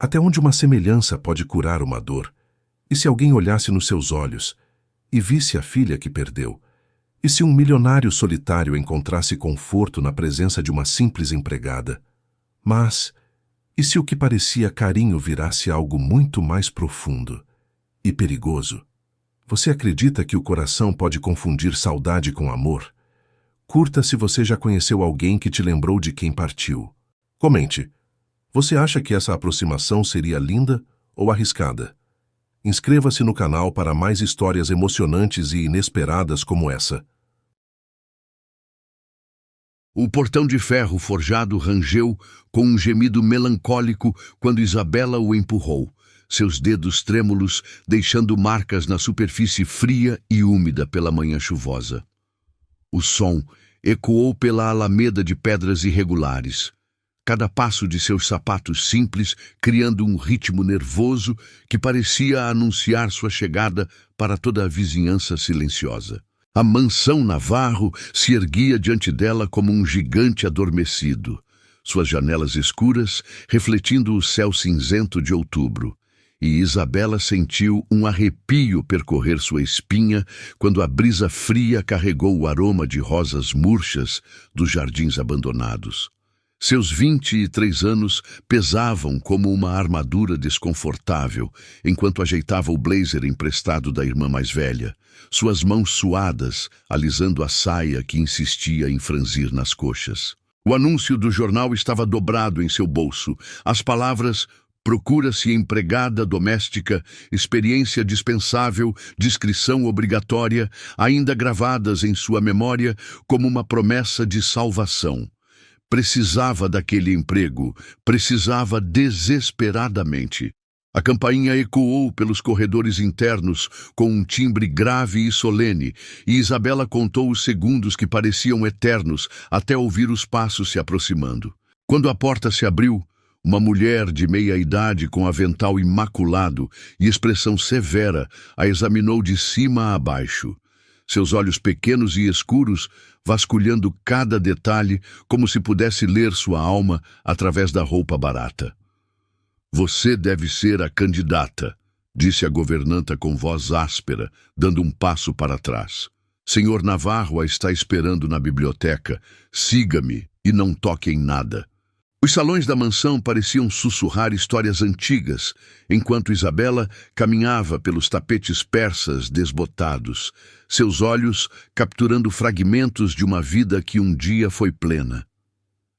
Até onde uma semelhança pode curar uma dor? E se alguém olhasse nos seus olhos e visse a filha que perdeu? E se um milionário solitário encontrasse conforto na presença de uma simples empregada? Mas, e se o que parecia carinho virasse algo muito mais profundo e perigoso? Você acredita que o coração pode confundir saudade com amor? Curta se você já conheceu alguém que te lembrou de quem partiu. Comente. Você acha que essa aproximação seria linda ou arriscada? Inscreva-se no canal para mais histórias emocionantes e inesperadas como essa. O portão de ferro forjado rangeu com um gemido melancólico quando Isabela o empurrou, seus dedos trêmulos deixando marcas na superfície fria e úmida pela manhã chuvosa. O som ecoou pela alameda de pedras irregulares, cada passo de seus sapatos simples criando um ritmo nervoso que parecia anunciar sua chegada para toda a vizinhança silenciosa. A mansão Navarro se erguia diante dela como um gigante adormecido, suas janelas escuras refletindo o céu cinzento de outubro. E Isabela sentiu um arrepio percorrer sua espinha quando a brisa fria carregou o aroma de rosas murchas dos jardins abandonados. Seus 23 anos pesavam como uma armadura desconfortável enquanto ajeitava o blazer emprestado da irmã mais velha, suas mãos suadas alisando a saia que insistia em franzir nas coxas. O anúncio do jornal estava dobrado em seu bolso. As palavras "procura-se empregada doméstica, experiência dispensável, discrição obrigatória", ainda gravadas em sua memória como uma promessa de salvação. Precisava daquele emprego, precisava desesperadamente. A campainha ecoou pelos corredores internos com um timbre grave e solene, e Isabela contou os segundos que pareciam eternos até ouvir os passos se aproximando. Quando a porta se abriu, uma mulher de meia-idade com avental imaculado e expressão severa a examinou de cima a baixo. Seus olhos pequenos e escuros vasculhando cada detalhe como se pudesse ler sua alma através da roupa barata. "Você deve ser a candidata", disse a governanta com voz áspera, dando um passo para trás. "Senhor Navarro a está esperando na biblioteca. Siga-me e não toque em nada." Os salões da mansão pareciam sussurrar histórias antigas, enquanto Isabela caminhava pelos tapetes persas desbotados, seus olhos capturando fragmentos de uma vida que um dia foi plena.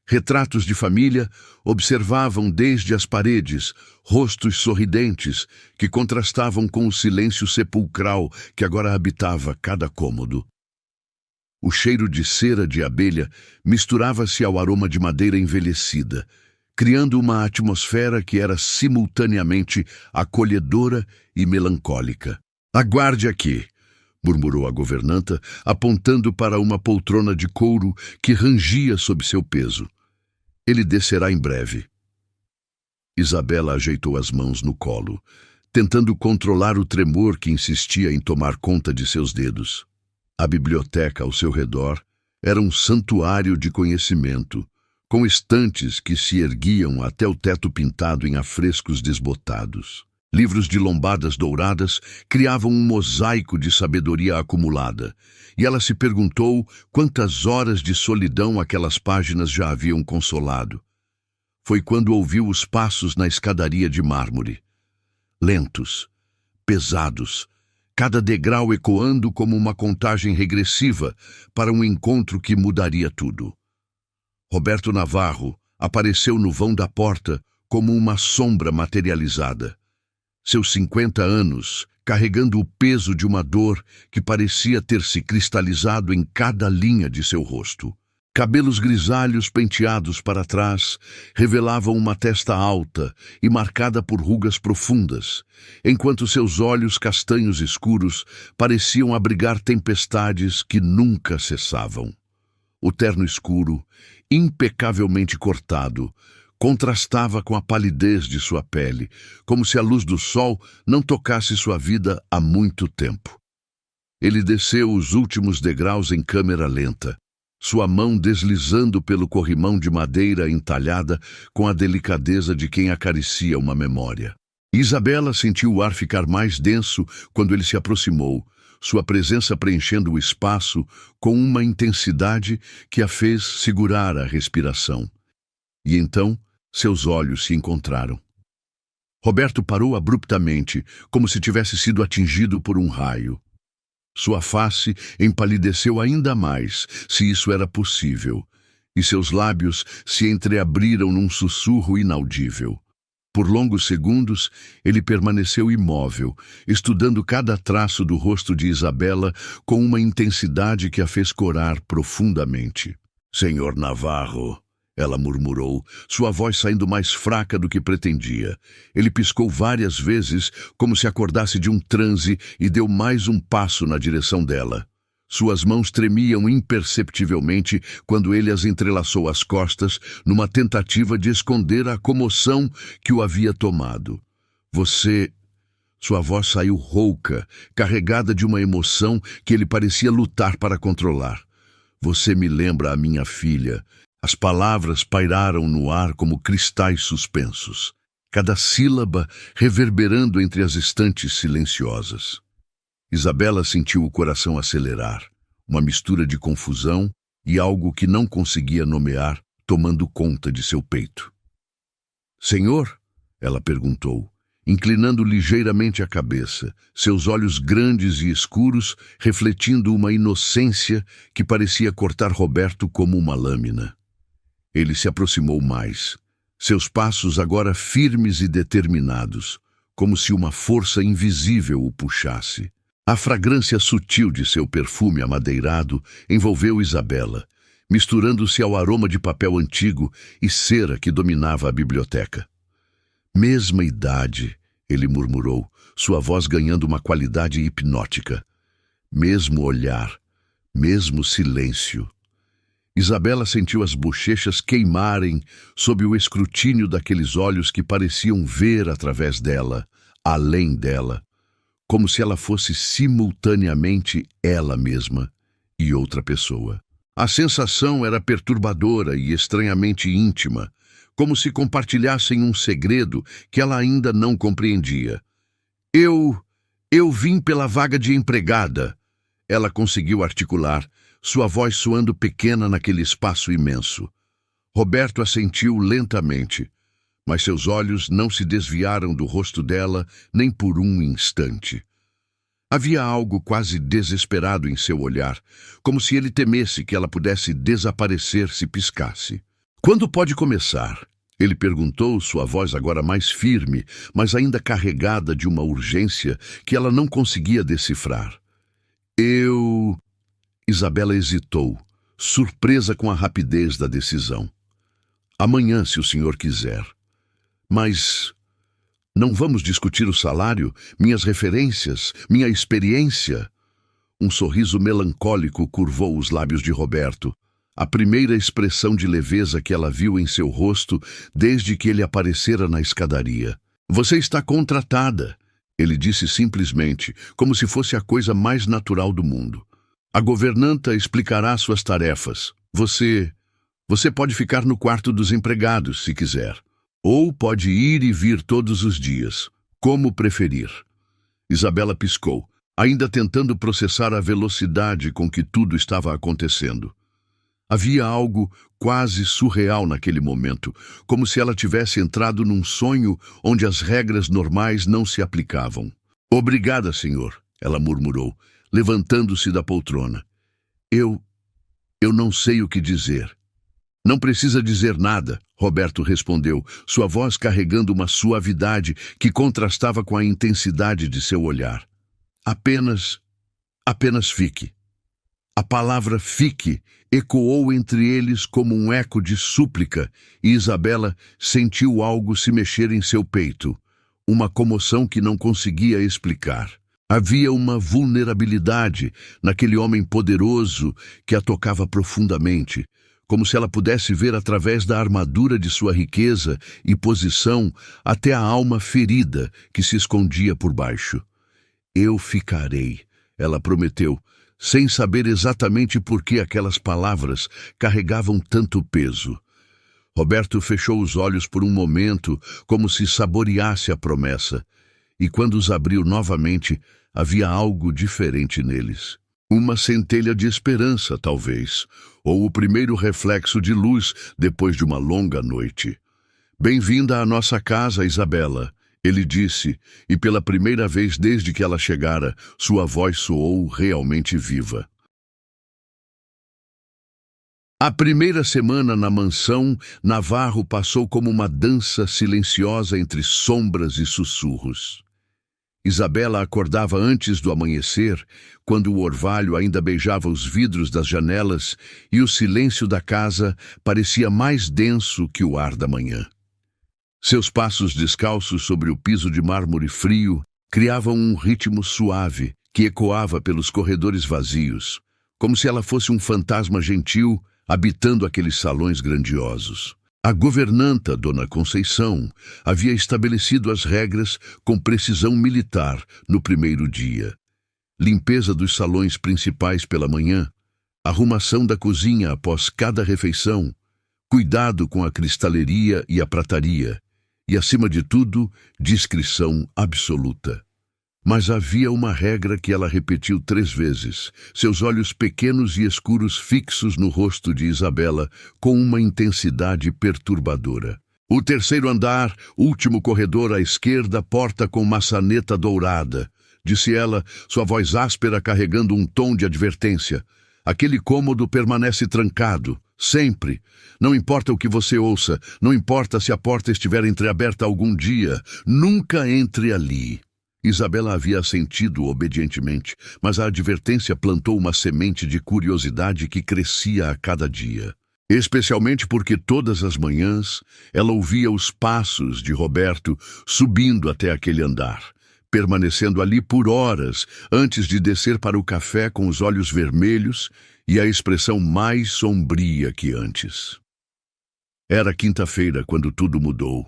Retratos de família observavam desde as paredes rostos sorridentes que contrastavam com o silêncio sepulcral que agora habitava cada cômodo. O cheiro de cera de abelha misturava-se ao aroma de madeira envelhecida, criando uma atmosfera que era simultaneamente acolhedora e melancólica. "Aguarde aqui", murmurou a governanta, apontando para uma poltrona de couro que rangia sob seu peso. "Ele descerá em breve." Isabela ajeitou as mãos no colo, tentando controlar o tremor que insistia em tomar conta de seus dedos. A biblioteca ao seu redor era um santuário de conhecimento, com estantes que se erguiam até o teto pintado em afrescos desbotados. Livros de lombadas douradas criavam um mosaico de sabedoria acumulada, e ela se perguntou quantas horas de solidão aquelas páginas já haviam consolado. Foi quando ouviu os passos na escadaria de mármore. Lentos, pesados, cada degrau ecoando como uma contagem regressiva para um encontro que mudaria tudo. Roberto Navarro apareceu no vão da porta como uma sombra materializada. Seus 50 anos, carregando o peso de uma dor que parecia ter se cristalizado em cada linha de seu rosto. Cabelos grisalhos penteados para trás revelavam uma testa alta e marcada por rugas profundas, enquanto seus olhos castanhos escuros pareciam abrigar tempestades que nunca cessavam. O terno escuro, impecavelmente cortado, contrastava com a palidez de sua pele, como se a luz do sol não tocasse sua vida há muito tempo. Ele desceu os últimos degraus em câmera lenta, sua mão deslizando pelo corrimão de madeira entalhada com a delicadeza de quem acaricia uma memória. Isabela sentiu o ar ficar mais denso quando ele se aproximou, sua presença preenchendo o espaço com uma intensidade que a fez segurar a respiração. E então, seus olhos se encontraram. Roberto parou abruptamente, como se tivesse sido atingido por um raio. Sua face empalideceu ainda mais, se isso era possível, e seus lábios se entreabriram num sussurro inaudível. Por longos segundos, ele permaneceu imóvel, estudando cada traço do rosto de Isabela com uma intensidade que a fez corar profundamente. "Senhor Navarro", ela murmurou, sua voz saindo mais fraca do que pretendia. Ele piscou várias vezes, como se acordasse de um transe, e deu mais um passo na direção dela. Suas mãos tremiam imperceptivelmente quando ele as entrelaçou às costas, numa tentativa de esconder a comoção que o havia tomado. "Você..." Sua voz saiu rouca, carregada de uma emoção que ele parecia lutar para controlar. "Você me lembra a minha filha." As palavras pairaram no ar como cristais suspensos, cada sílaba reverberando entre as estantes silenciosas. Isabela sentiu o coração acelerar, uma mistura de confusão e algo que não conseguia nomear, tomando conta de seu peito. "Senhor?" ela perguntou, inclinando ligeiramente a cabeça, seus olhos grandes e escuros refletindo uma inocência que parecia cortar Roberto como uma lâmina. Ele se aproximou mais, seus passos agora firmes e determinados, como se uma força invisível o puxasse. A fragrância sutil de seu perfume amadeirado envolveu Isabela, misturando-se ao aroma de papel antigo e cera que dominava a biblioteca. "Mesma idade", ele murmurou, sua voz ganhando uma qualidade hipnótica. "Mesmo olhar, mesmo silêncio." Isabela sentiu as bochechas queimarem sob o escrutínio daqueles olhos que pareciam ver através dela, além dela, como se ela fosse simultaneamente ela mesma e outra pessoa. A sensação era perturbadora e estranhamente íntima, como se compartilhassem um segredo que ela ainda não compreendia. Eu vim pela vaga de empregada", ela conseguiu articular, sua voz soando pequena naquele espaço imenso. Roberto assentiu lentamente, mas seus olhos não se desviaram do rosto dela nem por um instante. Havia algo quase desesperado em seu olhar, como se ele temesse que ela pudesse desaparecer se piscasse. "Quando pode começar?" ele perguntou, sua voz agora mais firme, mas ainda carregada de uma urgência que ela não conseguia decifrar. Isabela hesitou, surpresa com a rapidez da decisão. "Amanhã, se o senhor quiser. Mas não vamos discutir o salário, minhas referências, minha experiência?" Um sorriso melancólico curvou os lábios de Roberto, a primeira expressão de leveza que ela viu em seu rosto desde que ele aparecera na escadaria. "Você está contratada", ele disse simplesmente, como se fosse a coisa mais natural do mundo. "A governanta explicará suas tarefas. Você pode ficar no quarto dos empregados, se quiser. Ou pode ir e vir todos os dias, como preferir." Isabela piscou, ainda tentando processar a velocidade com que tudo estava acontecendo. Havia algo quase surreal naquele momento, como se ela tivesse entrado num sonho onde as regras normais não se aplicavam. "Obrigada, senhor", ela murmurou, levantando-se da poltrona. Eu não sei o que dizer." "Não precisa dizer nada", Roberto respondeu, sua voz carregando uma suavidade que contrastava com a intensidade de seu olhar. Apenas fique." A palavra "fique" ecoou entre eles como um eco de súplica e Isabela sentiu algo se mexer em seu peito, uma comoção que não conseguia explicar. Havia uma vulnerabilidade naquele homem poderoso que a tocava profundamente, como se ela pudesse ver através da armadura de sua riqueza e posição até a alma ferida que se escondia por baixo. "Eu ficarei", ela prometeu, sem saber exatamente por que aquelas palavras carregavam tanto peso. Roberto fechou os olhos por um momento, como se saboreasse a promessa, e quando os abriu novamente, havia algo diferente neles. Uma centelha de esperança, talvez, ou o primeiro reflexo de luz depois de uma longa noite. "Bem-vinda à nossa casa, Isabela", ele disse, e pela primeira vez desde que ela chegara, sua voz soou realmente viva. A primeira semana na mansão, Navarro passou como uma dança silenciosa entre sombras e sussurros. Isabela acordava antes do amanhecer, quando o orvalho ainda beijava os vidros das janelas e o silêncio da casa parecia mais denso que o ar da manhã. Seus passos descalços sobre o piso de mármore frio criavam um ritmo suave que ecoava pelos corredores vazios, como se ela fosse um fantasma gentil habitando aqueles salões grandiosos. A governanta, Dona Conceição, havia estabelecido as regras com precisão militar no primeiro dia. Limpeza dos salões principais pela manhã, arrumação da cozinha após cada refeição, cuidado com a cristaleria e a prataria, e, acima de tudo, discrição absoluta. Mas havia uma regra que ela repetiu 3 vezes, seus olhos pequenos e escuros fixos no rosto de Isabela, com uma intensidade perturbadora. "O terceiro andar, último corredor à esquerda, porta com maçaneta dourada", disse ela, sua voz áspera carregando um tom de advertência. "Aquele cômodo permanece trancado, sempre. Não importa o que você ouça, não importa se a porta estiver entreaberta algum dia, nunca entre ali." Isabela havia assentido obedientemente, mas a advertência plantou uma semente de curiosidade que crescia a cada dia. Especialmente porque todas as manhãs ela ouvia os passos de Roberto subindo até aquele andar, permanecendo ali por horas antes de descer para o café com os olhos vermelhos e a expressão mais sombria que antes. Era quinta-feira quando tudo mudou.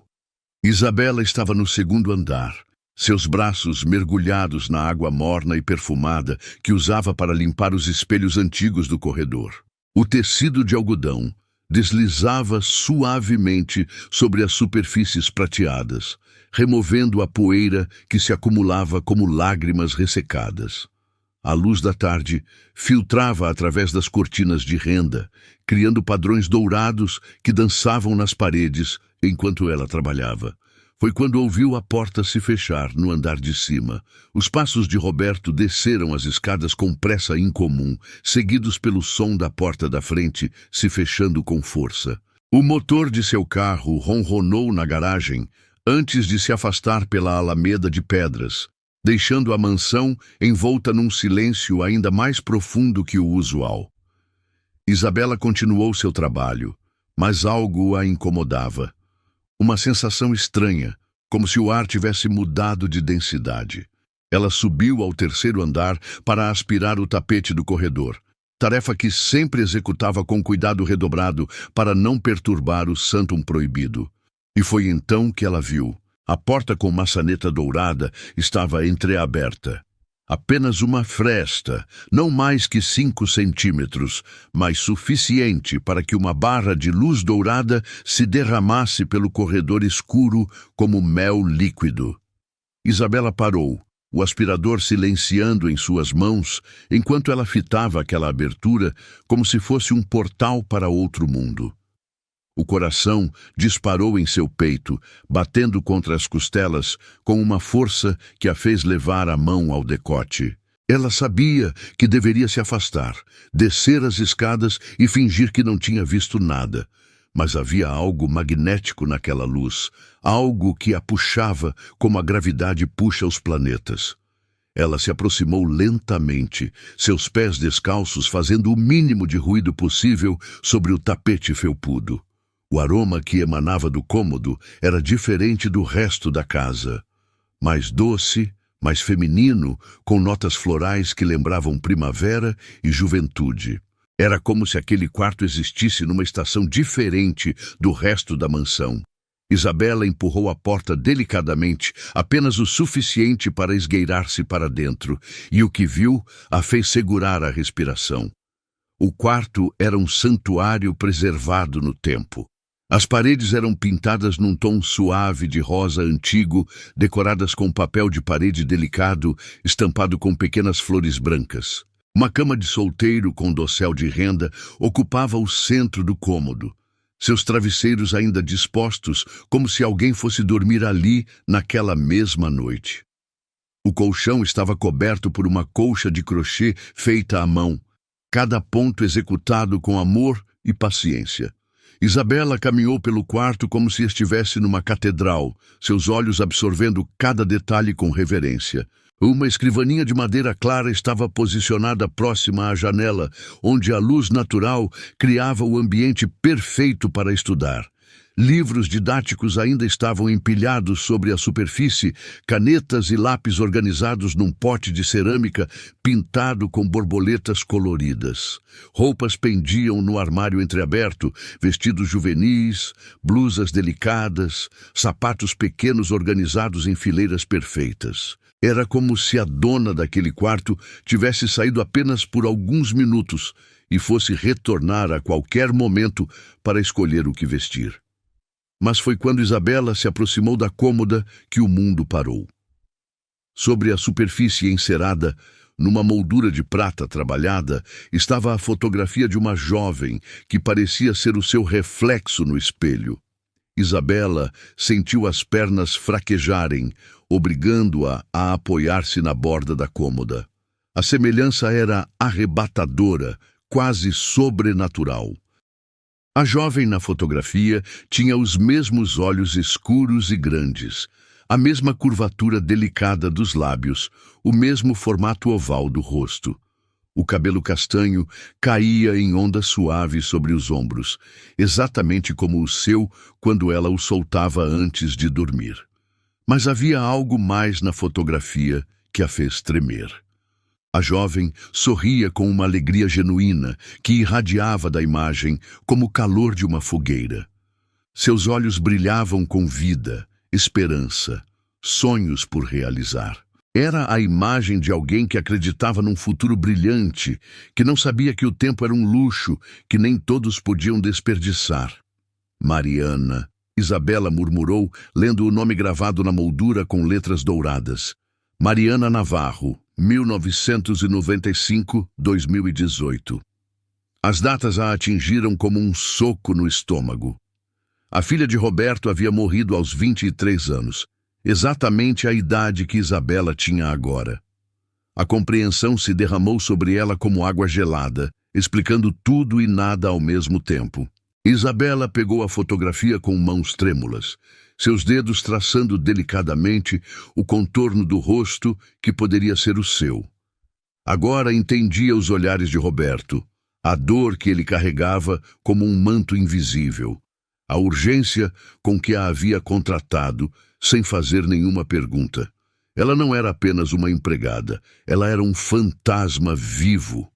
Isabela estava no segundo andar, seus braços mergulhados na água morna e perfumada que usava para limpar os espelhos antigos do corredor. O tecido de algodão deslizava suavemente sobre as superfícies prateadas, removendo a poeira que se acumulava como lágrimas ressecadas. A luz da tarde filtrava através das cortinas de renda, criando padrões dourados que dançavam nas paredes enquanto ela trabalhava. Foi quando ouviu a porta se fechar no andar de cima. Os passos de Roberto desceram as escadas com pressa incomum, seguidos pelo som da porta da frente se fechando com força. O motor de seu carro ronronou na garagem antes de se afastar pela alameda de pedras, deixando a mansão envolta num silêncio ainda mais profundo que o usual. Isabela continuou seu trabalho, mas algo a incomodava. Uma sensação estranha, como se o ar tivesse mudado de densidade. Ela subiu ao terceiro andar para aspirar o tapete do corredor, tarefa que sempre executava com cuidado redobrado para não perturbar o santum proibido. E foi então que ela viu. A porta com maçaneta dourada estava entreaberta. Apenas uma fresta, não mais que 5 centímetros, mas suficiente para que uma barra de luz dourada se derramasse pelo corredor escuro como mel líquido. Isabela parou, o aspirador silenciando em suas mãos, enquanto ela fitava aquela abertura como se fosse um portal para outro mundo. O coração disparou em seu peito, batendo contra as costelas com uma força que a fez levar a mão ao decote. Ela sabia que deveria se afastar, descer as escadas e fingir que não tinha visto nada. Mas havia algo magnético naquela luz, algo que a puxava como a gravidade puxa os planetas. Ela se aproximou lentamente, seus pés descalços fazendo o mínimo de ruído possível sobre o tapete felpudo. O aroma que emanava do cômodo era diferente do resto da casa. Mais doce, mais feminino, com notas florais que lembravam primavera e juventude. Era como se aquele quarto existisse numa estação diferente do resto da mansão. Isabela empurrou a porta delicadamente, apenas o suficiente para esgueirar-se para dentro, e o que viu a fez segurar a respiração. O quarto era um santuário preservado no tempo. As paredes eram pintadas num tom suave de rosa antigo, decoradas com papel de parede delicado, estampado com pequenas flores brancas. Uma cama de solteiro com dossel de renda ocupava o centro do cômodo. Seus travesseiros ainda dispostos, como se alguém fosse dormir ali naquela mesma noite. O colchão estava coberto por uma colcha de crochê feita à mão, cada ponto executado com amor e paciência. Isabela caminhou pelo quarto como se estivesse numa catedral, seus olhos absorvendo cada detalhe com reverência. Uma escrivaninha de madeira clara estava posicionada próxima à janela, onde a luz natural criava o ambiente perfeito para estudar. Livros didáticos ainda estavam empilhados sobre a superfície, canetas e lápis organizados num pote de cerâmica pintado com borboletas coloridas. Roupas pendiam no armário entreaberto, vestidos juvenis, blusas delicadas, sapatos pequenos organizados em fileiras perfeitas. Era como se a dona daquele quarto tivesse saído apenas por alguns minutos e fosse retornar a qualquer momento para escolher o que vestir. Mas foi quando Isabela se aproximou da cômoda que o mundo parou. Sobre a superfície encerada, numa moldura de prata trabalhada, estava a fotografia de uma jovem que parecia ser o seu reflexo no espelho. Isabela sentiu as pernas fraquejarem, obrigando-a a apoiar-se na borda da cômoda. A semelhança era arrebatadora, quase sobrenatural. A jovem na fotografia tinha os mesmos olhos escuros e grandes, a mesma curvatura delicada dos lábios, o mesmo formato oval do rosto. O cabelo castanho caía em ondas suaves sobre os ombros, exatamente como o seu quando ela o soltava antes de dormir. Mas havia algo mais na fotografia que a fez tremer. A jovem sorria com uma alegria genuína que irradiava da imagem como o calor de uma fogueira. Seus olhos brilhavam com vida, esperança, sonhos por realizar. Era a imagem de alguém que acreditava num futuro brilhante, que não sabia que o tempo era um luxo que nem todos podiam desperdiçar. Mariana, Isabela murmurou, lendo o nome gravado na moldura com letras douradas. Mariana Navarro, 1995-2018. As datas a atingiram como um soco no estômago. A filha de Roberto havia morrido aos 23 anos, exatamente a idade que Isabela tinha agora. A compreensão se derramou sobre ela como água gelada, explicando tudo e nada ao mesmo tempo. Isabela pegou a fotografia com mãos trêmulas, seus dedos traçando delicadamente o contorno do rosto que poderia ser o seu. Agora entendia os olhares de Roberto, a dor que ele carregava como um manto invisível, a urgência com que a havia contratado, sem fazer nenhuma pergunta. Ela não era apenas uma empregada, ela era um fantasma vivo.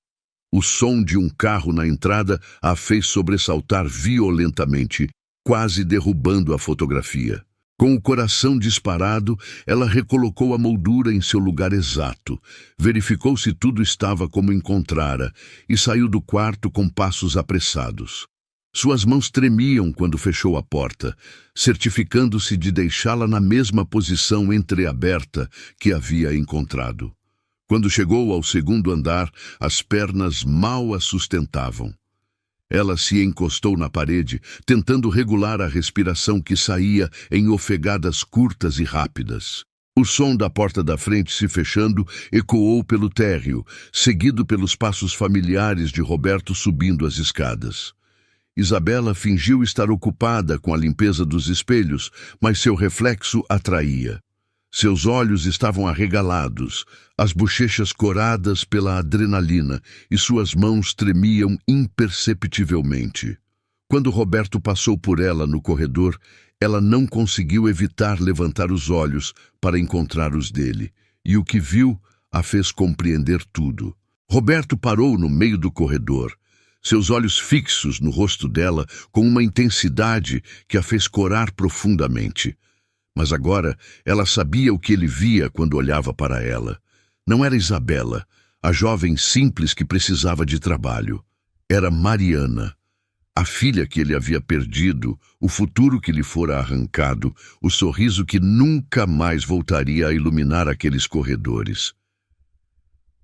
O som de um carro na entrada a fez sobressaltar violentamente, quase derrubando a fotografia. Com o coração disparado, ela recolocou a moldura em seu lugar exato, verificou se tudo estava como encontrara e saiu do quarto com passos apressados. Suas mãos tremiam quando fechou a porta, certificando-se de deixá-la na mesma posição entreaberta que havia encontrado. Quando chegou ao segundo andar, as pernas mal a sustentavam. Ela se encostou na parede, tentando regular a respiração que saía em ofegadas curtas e rápidas. O som da porta da frente se fechando ecoou pelo térreo, seguido pelos passos familiares de Roberto subindo as escadas. Isabela fingiu estar ocupada com a limpeza dos espelhos, mas seu reflexo atraía. Seus olhos estavam arregalados, as bochechas coradas pela adrenalina e suas mãos tremiam imperceptivelmente. Quando Roberto passou por ela no corredor, ela não conseguiu evitar levantar os olhos para encontrar os dele, e o que viu a fez compreender tudo. Roberto parou no meio do corredor. seus olhos fixos no rosto dela com uma intensidade que a fez corar profundamente. Mas agora ela sabia o que ele via quando olhava para ela. Não era Isabela, a jovem simples que precisava de trabalho. Era Mariana, a filha que ele havia perdido, o futuro que lhe fora arrancado, o sorriso que nunca mais voltaria a iluminar aqueles corredores.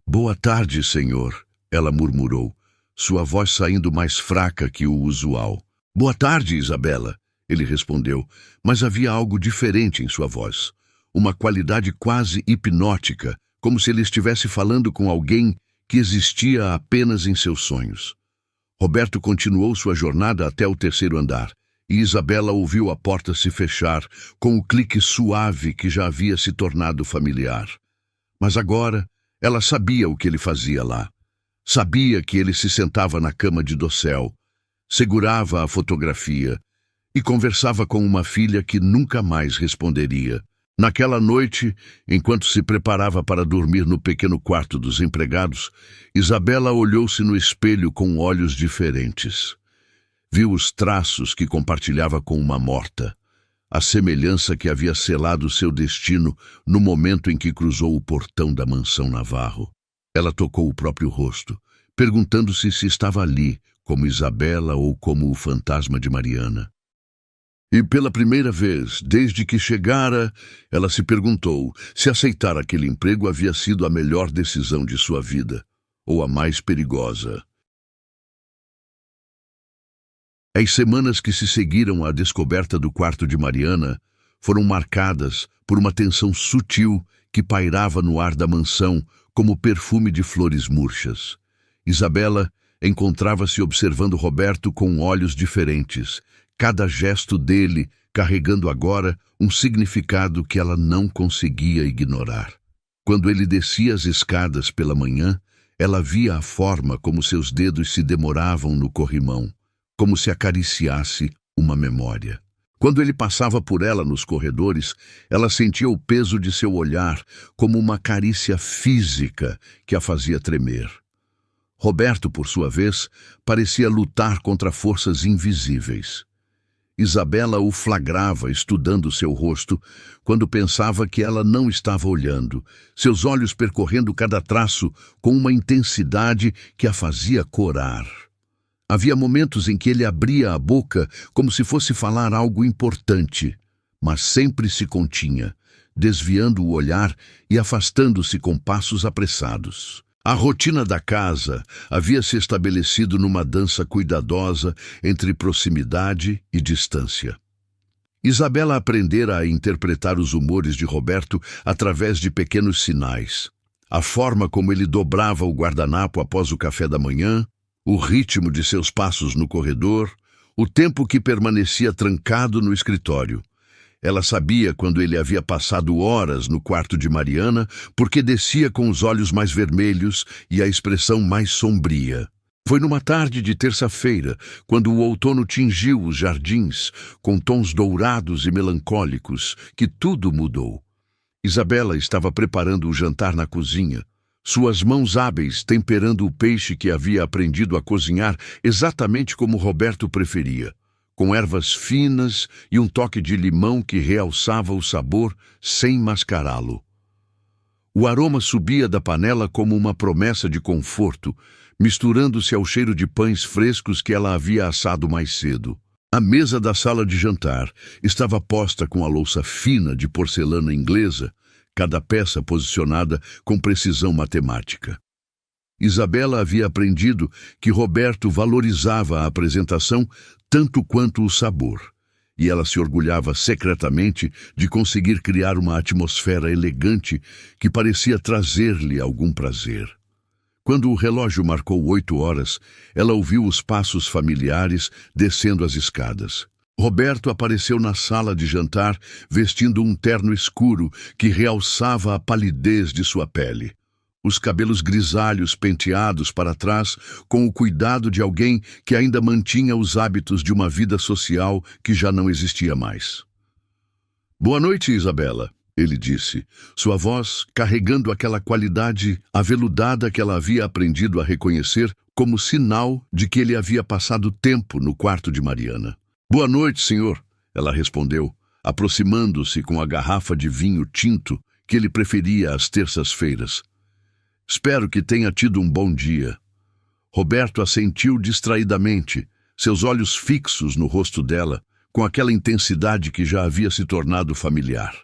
"Boa tarde, senhor", ela murmurou, sua voz saindo mais fraca que o usual. "Boa tarde, Isabela", ele respondeu, mas havia algo diferente em sua voz. Uma qualidade quase hipnótica, como se ele estivesse falando com alguém que existia apenas em seus sonhos. Roberto continuou sua jornada até o 3º andar, e Isabela ouviu a porta se fechar com o clique suave que já havia se tornado familiar. Mas agora, ela sabia o que ele fazia lá. Sabia que ele se sentava na cama de dossel, segurava a fotografia e conversava com uma filha que nunca mais responderia. Naquela noite, enquanto se preparava para dormir no pequeno quarto dos empregados, Isabela olhou-se no espelho com olhos diferentes. Viu os traços que compartilhava com uma morta, a semelhança que havia selado seu destino no momento em que cruzou o portão da mansão Navarro. Ela tocou o próprio rosto, perguntando-se se estava ali, como Isabela ou como o fantasma de Mariana. E pela primeira vez, desde que chegara, ela se perguntou se aceitar aquele emprego havia sido a melhor decisão de sua vida, ou a mais perigosa. As semanas que se seguiram à descoberta do quarto de Mariana foram marcadas por uma tensão sutil que pairava no ar da mansão como perfume de flores murchas. Isabela encontrava-se observando Roberto com olhos diferentes, cada gesto dele carregando agora um significado que ela não conseguia ignorar. Quando ele descia as escadas pela manhã, ela via a forma como seus dedos se demoravam no corrimão, como se acariciasse uma memória. Quando ele passava por ela nos corredores, ela sentia o peso de seu olhar como uma carícia física que a fazia tremer. Roberto, por sua vez, parecia lutar contra forças invisíveis. Isabela o flagrava estudando seu rosto quando pensava que ela não estava olhando, seus olhos percorrendo cada traço com uma intensidade que a fazia corar. Havia momentos em que ele abria a boca como se fosse falar algo importante, mas sempre se continha, desviando o olhar e afastando-se com passos apressados. A rotina da casa havia se estabelecido numa dança cuidadosa entre proximidade e distância. Isabela aprendera a interpretar os humores de Roberto através de pequenos sinais. A forma como ele dobrava o guardanapo após o café da manhã, o ritmo de seus passos no corredor, o tempo que permanecia trancado no escritório. Ela sabia quando ele havia passado horas no quarto de Mariana, porque descia com os olhos mais vermelhos e a expressão mais sombria. Foi numa tarde de terça-feira, quando o outono tingiu os jardins, com tons dourados e melancólicos, que tudo mudou. Isabela estava preparando o jantar na cozinha, suas mãos hábeis temperando o peixe que havia aprendido a cozinhar exatamente como Roberto preferia, com ervas finas e um toque de limão que realçava o sabor sem mascará-lo. O aroma subia da panela como uma promessa de conforto, misturando-se ao cheiro de pães frescos que ela havia assado mais cedo. A mesa da sala de jantar estava posta com a louça fina de porcelana inglesa, cada peça posicionada com precisão matemática. Isabela havia aprendido que Roberto valorizava a apresentação tanto quanto o sabor, e ela se orgulhava secretamente de conseguir criar uma atmosfera elegante que parecia trazer-lhe algum prazer. Quando o relógio marcou 8 horas, ela ouviu os passos familiares descendo as escadas. Roberto apareceu na sala de jantar vestindo um terno escuro que realçava a palidez de sua pele. Os cabelos grisalhos penteados para trás com o cuidado de alguém que ainda mantinha os hábitos de uma vida social que já não existia mais. "Boa noite, Isabela", ele disse, sua voz carregando aquela qualidade aveludada que ela havia aprendido a reconhecer como sinal de que ele havia passado tempo no quarto de Mariana. Boa noite, senhor, ela respondeu, aproximando-se com a garrafa de vinho tinto que ele preferia às terças-feiras. Espero que tenha tido um bom dia. Roberto assentiu distraidamente, seus olhos fixos no rosto dela, com aquela intensidade que já havia se tornado familiar.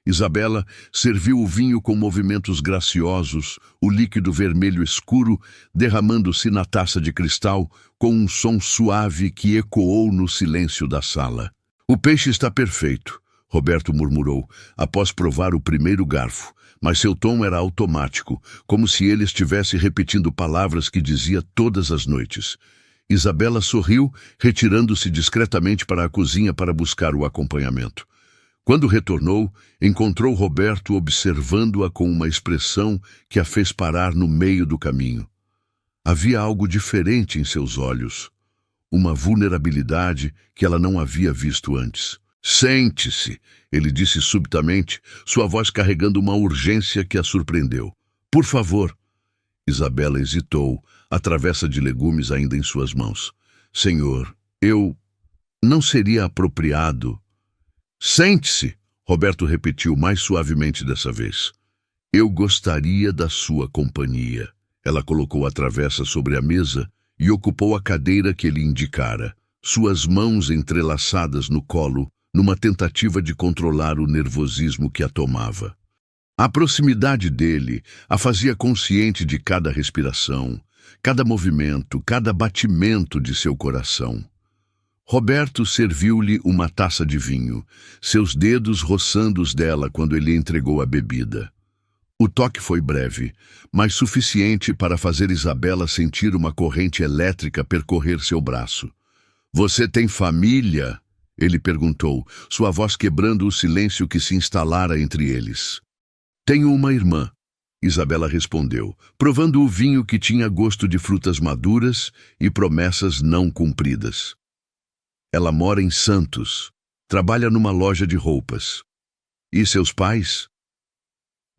Isabela serviu o vinho com movimentos graciosos, o líquido vermelho escuro derramando-se na taça de cristal com um som suave que ecoou no silêncio da sala. O peixe está perfeito, Roberto murmurou, após provar o primeiro garfo, mas seu tom era automático, como se ele estivesse repetindo palavras que dizia todas as noites. Isabela sorriu, retirando-se discretamente para a cozinha para buscar o acompanhamento. Quando retornou, encontrou Roberto observando-a com uma expressão que a fez parar no meio do caminho. Havia algo diferente em seus olhos, uma vulnerabilidade que ela não havia visto antes. Sente-se, ele disse subitamente, sua voz carregando uma urgência que a surpreendeu. Por favor. Isabela hesitou, a travessa de legumes ainda em suas mãos. Senhor, não seria apropriado... Sente-se, Roberto repetiu mais suavemente dessa vez. Eu gostaria da sua companhia. Ela colocou a travessa sobre a mesa e ocupou a cadeira que ele indicara, suas mãos entrelaçadas no colo, numa tentativa de controlar o nervosismo que a tomava. A proximidade dele a fazia consciente de cada respiração, cada movimento, cada batimento de seu coração. Roberto serviu-lhe uma taça de vinho, seus dedos roçando os dela quando ele entregou a bebida. O toque foi breve, mas suficiente para fazer Isabela sentir uma corrente elétrica percorrer seu braço. Você tem família? Ele perguntou, sua voz quebrando o silêncio que se instalara entre eles. Tenho uma irmã, Isabela respondeu, provando o vinho que tinha gosto de frutas maduras e promessas não cumpridas. Ela mora em Santos, trabalha numa loja de roupas. E seus pais?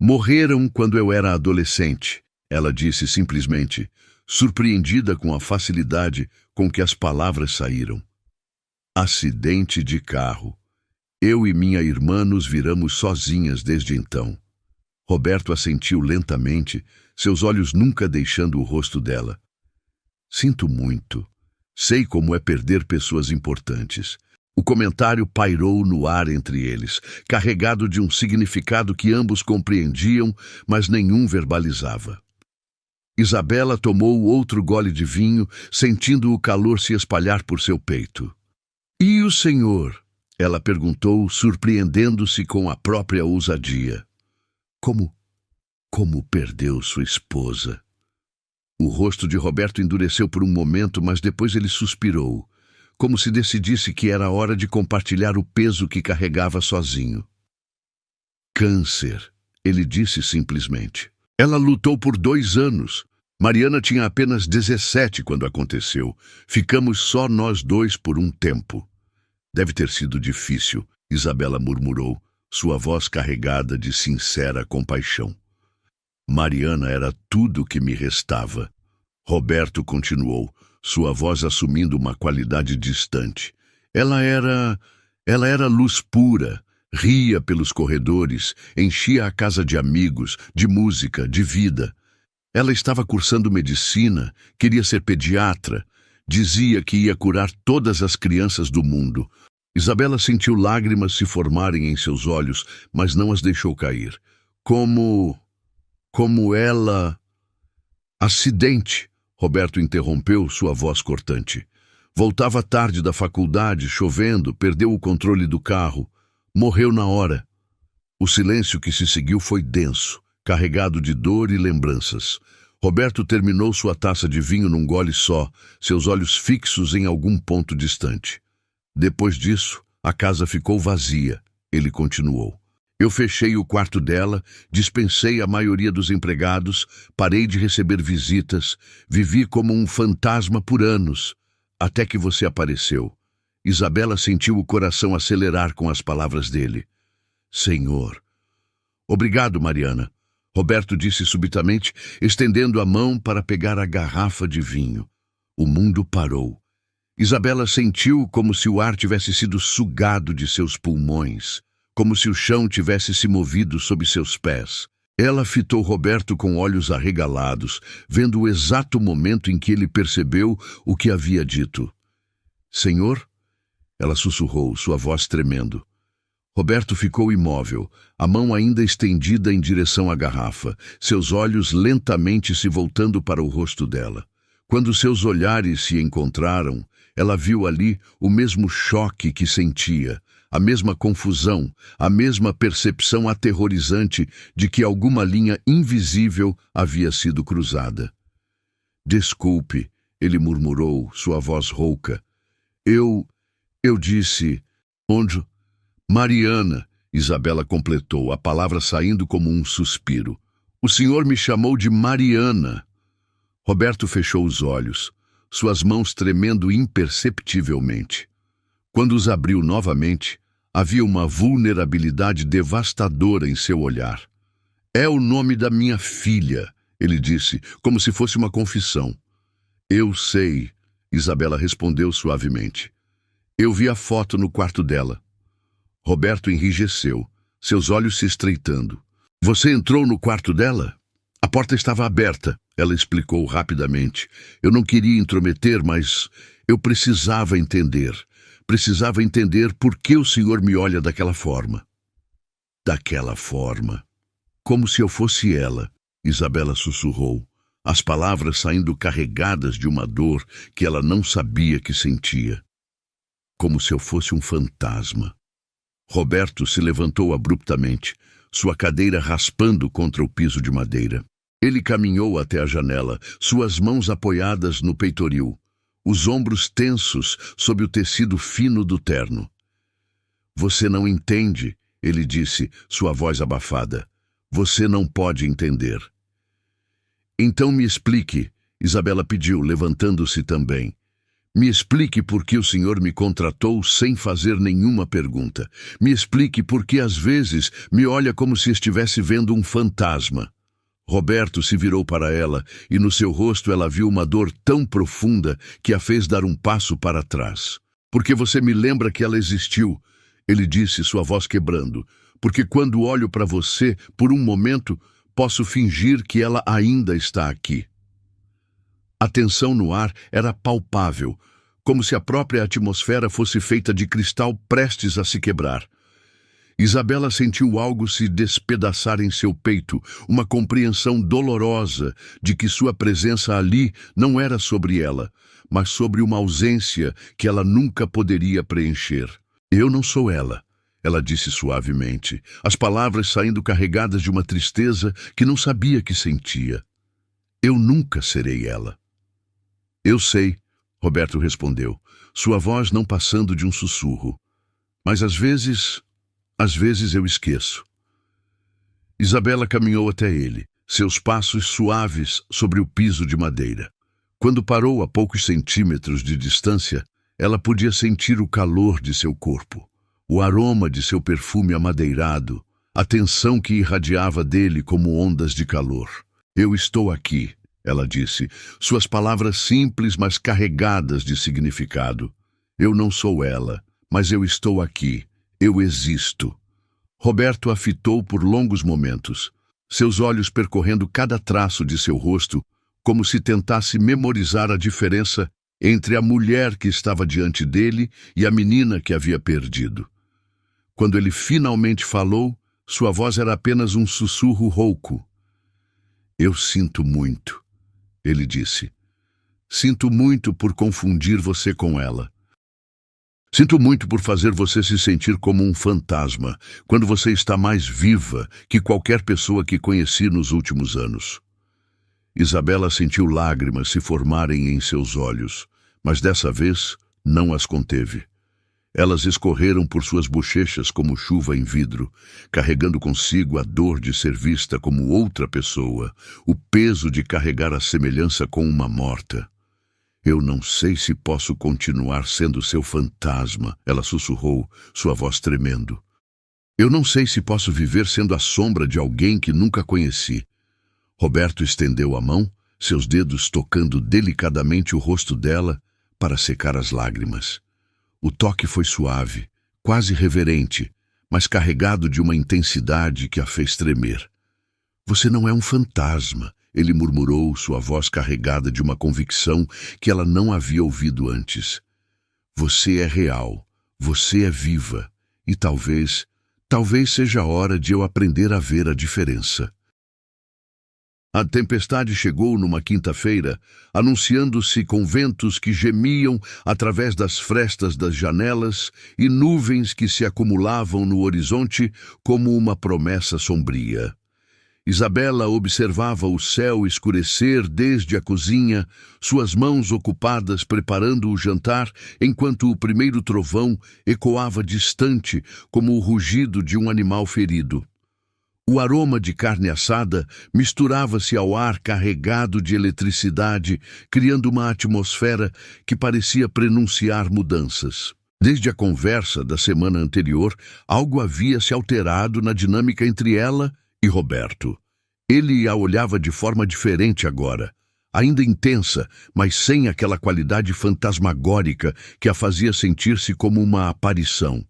Morreram quando eu era adolescente, ela disse simplesmente, surpreendida com a facilidade com que as palavras saíram. Acidente de carro. Eu e minha irmã nos viramos sozinhas desde então. Roberto assentiu lentamente, seus olhos nunca deixando o rosto dela. Sinto muito. Sei como é perder pessoas importantes. O comentário pairou no ar entre eles, carregado de um significado que ambos compreendiam, mas nenhum verbalizava. Isabela tomou outro gole de vinho, sentindo o calor se espalhar por seu peito. E o senhor? Ela perguntou, surpreendendo-se com a própria ousadia. Como perdeu sua esposa? O rosto de Roberto endureceu por um momento, mas depois ele suspirou, como se decidisse que era hora de compartilhar o peso que carregava sozinho. Câncer, ele disse simplesmente. Ela lutou por 2 anos. Mariana tinha apenas 17 quando aconteceu. Ficamos só nós dois por um tempo. Deve ter sido difícil, Isabela murmurou, sua voz carregada de sincera compaixão. Mariana era tudo o que me restava. Roberto continuou, sua voz assumindo uma qualidade distante. Ela era luz pura, ria pelos corredores, enchia a casa de amigos, de música, de vida. Ela estava cursando medicina, queria ser pediatra, dizia que ia curar todas as crianças do mundo. Isabela sentiu lágrimas se formarem em seus olhos, mas não as deixou cair. Como ela... Acidente, Roberto interrompeu, sua voz cortante. Voltava tarde da faculdade, chovendo, perdeu o controle do carro. Morreu na hora. O silêncio que se seguiu foi denso, carregado de dor e lembranças. Roberto terminou sua taça de vinho num gole só, seus olhos fixos em algum ponto distante. Depois disso, a casa ficou vazia. Ele continuou. Eu fechei o quarto dela, dispensei a maioria dos empregados, parei de receber visitas, vivi como um fantasma por anos, até que você apareceu. Isabela sentiu o coração acelerar com as palavras dele. Senhor, Obrigado, Mariana, Roberto disse subitamente, estendendo a mão para pegar a garrafa de vinho. O mundo parou. Isabela sentiu como se o ar tivesse sido sugado de seus pulmões, como se o chão tivesse se movido sob seus pés. Ela fitou Roberto com olhos arregalados, vendo o exato momento em que ele percebeu o que havia dito. Senhor? Ela sussurrou, sua voz tremendo. Roberto ficou imóvel, a mão ainda estendida em direção à garrafa, seus olhos lentamente se voltando para o rosto dela. Quando seus olhares se encontraram, ela viu ali o mesmo choque que sentia, a mesma confusão, a mesma percepção aterrorizante de que alguma linha invisível havia sido cruzada. Desculpe, ele murmurou, sua voz rouca. Eu disse... Onde? Mariana, Isabela completou, a palavra saindo como um suspiro. O senhor me chamou de Mariana. Roberto fechou os olhos, suas mãos tremendo imperceptivelmente. Quando os abriu novamente, havia uma vulnerabilidade devastadora em seu olhar. É o nome da minha filha, ele disse, como se fosse uma confissão. Eu sei, Isabela respondeu suavemente. Eu vi a foto no quarto dela. Roberto enrijeceu, seus olhos se estreitando. Você entrou no quarto dela? A porta estava aberta, ela explicou rapidamente. Eu não queria intrometer, mas eu precisava entender. Precisava entender por que o senhor me olha daquela forma. Daquela forma. Como se eu fosse ela, Isabela sussurrou, as palavras saindo carregadas de uma dor que ela não sabia que sentia. Como se eu fosse um fantasma. Roberto se levantou abruptamente, sua cadeira raspando contra o piso de madeira. Ele caminhou até a janela, suas mãos apoiadas no peitoril, os ombros tensos sob o tecido fino do terno. Você não entende, ele disse, sua voz abafada. Você não pode entender. Então me explique, Isabela pediu, levantando-se também. Me explique por que o senhor me contratou sem fazer nenhuma pergunta. Me explique por que às vezes me olha como se estivesse vendo um fantasma. Roberto se virou para ela e no seu rosto ela viu uma dor tão profunda que a fez dar um passo para trás. Porque você me lembra que ela existiu, ele disse, sua voz quebrando. Porque quando olho para você, por um momento, posso fingir que ela ainda está aqui. A tensão no ar era palpável, como se a própria atmosfera fosse feita de cristal prestes a se quebrar. Isabela sentiu algo se despedaçar em seu peito, uma compreensão dolorosa de que sua presença ali não era sobre ela, mas sobre uma ausência que ela nunca poderia preencher. Eu não sou ela, ela disse suavemente, as palavras saindo carregadas de uma tristeza que não sabia que sentia. Eu nunca serei ela. Eu sei, Roberto respondeu, sua voz não passando de um sussurro. Mas às vezes eu esqueço. Isabela caminhou até ele, seus passos suaves sobre o piso de madeira. Quando parou a poucos centímetros de distância, ela podia sentir o calor de seu corpo, o aroma de seu perfume amadeirado, a tensão que irradiava dele como ondas de calor. Eu estou aqui, ela disse, suas palavras simples, mas carregadas de significado. Eu não sou ela, mas eu estou aqui. Eu existo. Roberto a fitou por longos momentos, seus olhos percorrendo cada traço de seu rosto, como se tentasse memorizar a diferença entre a mulher que estava diante dele e a menina que havia perdido. Quando ele finalmente falou, sua voz era apenas um sussurro rouco. Eu sinto muito, ele disse. Sinto muito por confundir você com ela. Sinto muito por fazer você se sentir como um fantasma, quando você está mais viva que qualquer pessoa que conheci nos últimos anos. Isabela sentiu lágrimas se formarem em seus olhos, mas dessa vez não as conteve. Elas escorreram por suas bochechas como chuva em vidro, carregando consigo a dor de ser vista como outra pessoa, o peso de carregar a semelhança com uma morta. Eu não sei se posso continuar sendo seu fantasma, ela sussurrou, sua voz tremendo. Eu não sei se posso viver sendo a sombra de alguém que nunca conheci. Roberto estendeu a mão, seus dedos tocando delicadamente o rosto dela para secar as lágrimas. O toque foi suave, quase reverente, mas carregado de uma intensidade que a fez tremer. Você não é um fantasma, ele murmurou, sua voz carregada de uma convicção que ela não havia ouvido antes. Você é real, você é viva, e talvez seja a hora de eu aprender a ver a diferença. A tempestade chegou numa quinta-feira, anunciando-se com ventos que gemiam através das frestas das janelas e nuvens que se acumulavam no horizonte como uma promessa sombria. Isabela observava o céu escurecer desde a cozinha, suas mãos ocupadas preparando o jantar, enquanto o primeiro trovão ecoava distante como o rugido de um animal ferido. O aroma de carne assada misturava-se ao ar carregado de eletricidade, criando uma atmosfera que parecia prenunciar mudanças. Desde a conversa da semana anterior, algo havia se alterado na dinâmica entre ela e Roberto. Ele a olhava de forma diferente agora, ainda intensa, mas sem aquela qualidade fantasmagórica que a fazia sentir-se como uma aparição.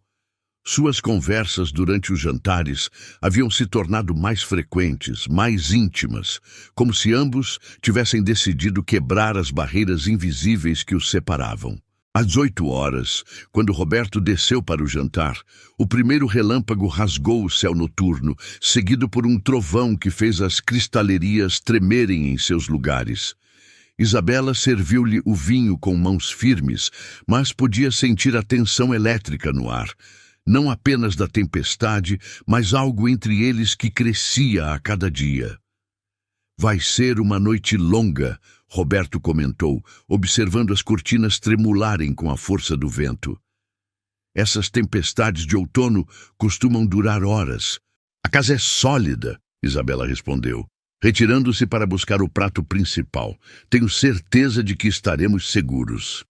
Suas conversas durante os jantares haviam se tornado mais frequentes, mais íntimas, como se ambos tivessem decidido quebrar as barreiras invisíveis que os separavam. Às 8 horas, quando Roberto desceu para o jantar, o primeiro relâmpago rasgou o céu noturno, seguido por um trovão que fez as cristalerias tremerem em seus lugares. Isabela serviu-lhe o vinho com mãos firmes, mas podia sentir a tensão elétrica no ar. Não apenas da tempestade, mas algo entre eles que crescia a cada dia. Vai ser uma noite longa, Roberto comentou, observando as cortinas tremularem com a força do vento. Essas tempestades de outono costumam durar horas. A casa é sólida, Isabela respondeu, retirando-se para buscar o prato principal. Tenho certeza de que estaremos seguros.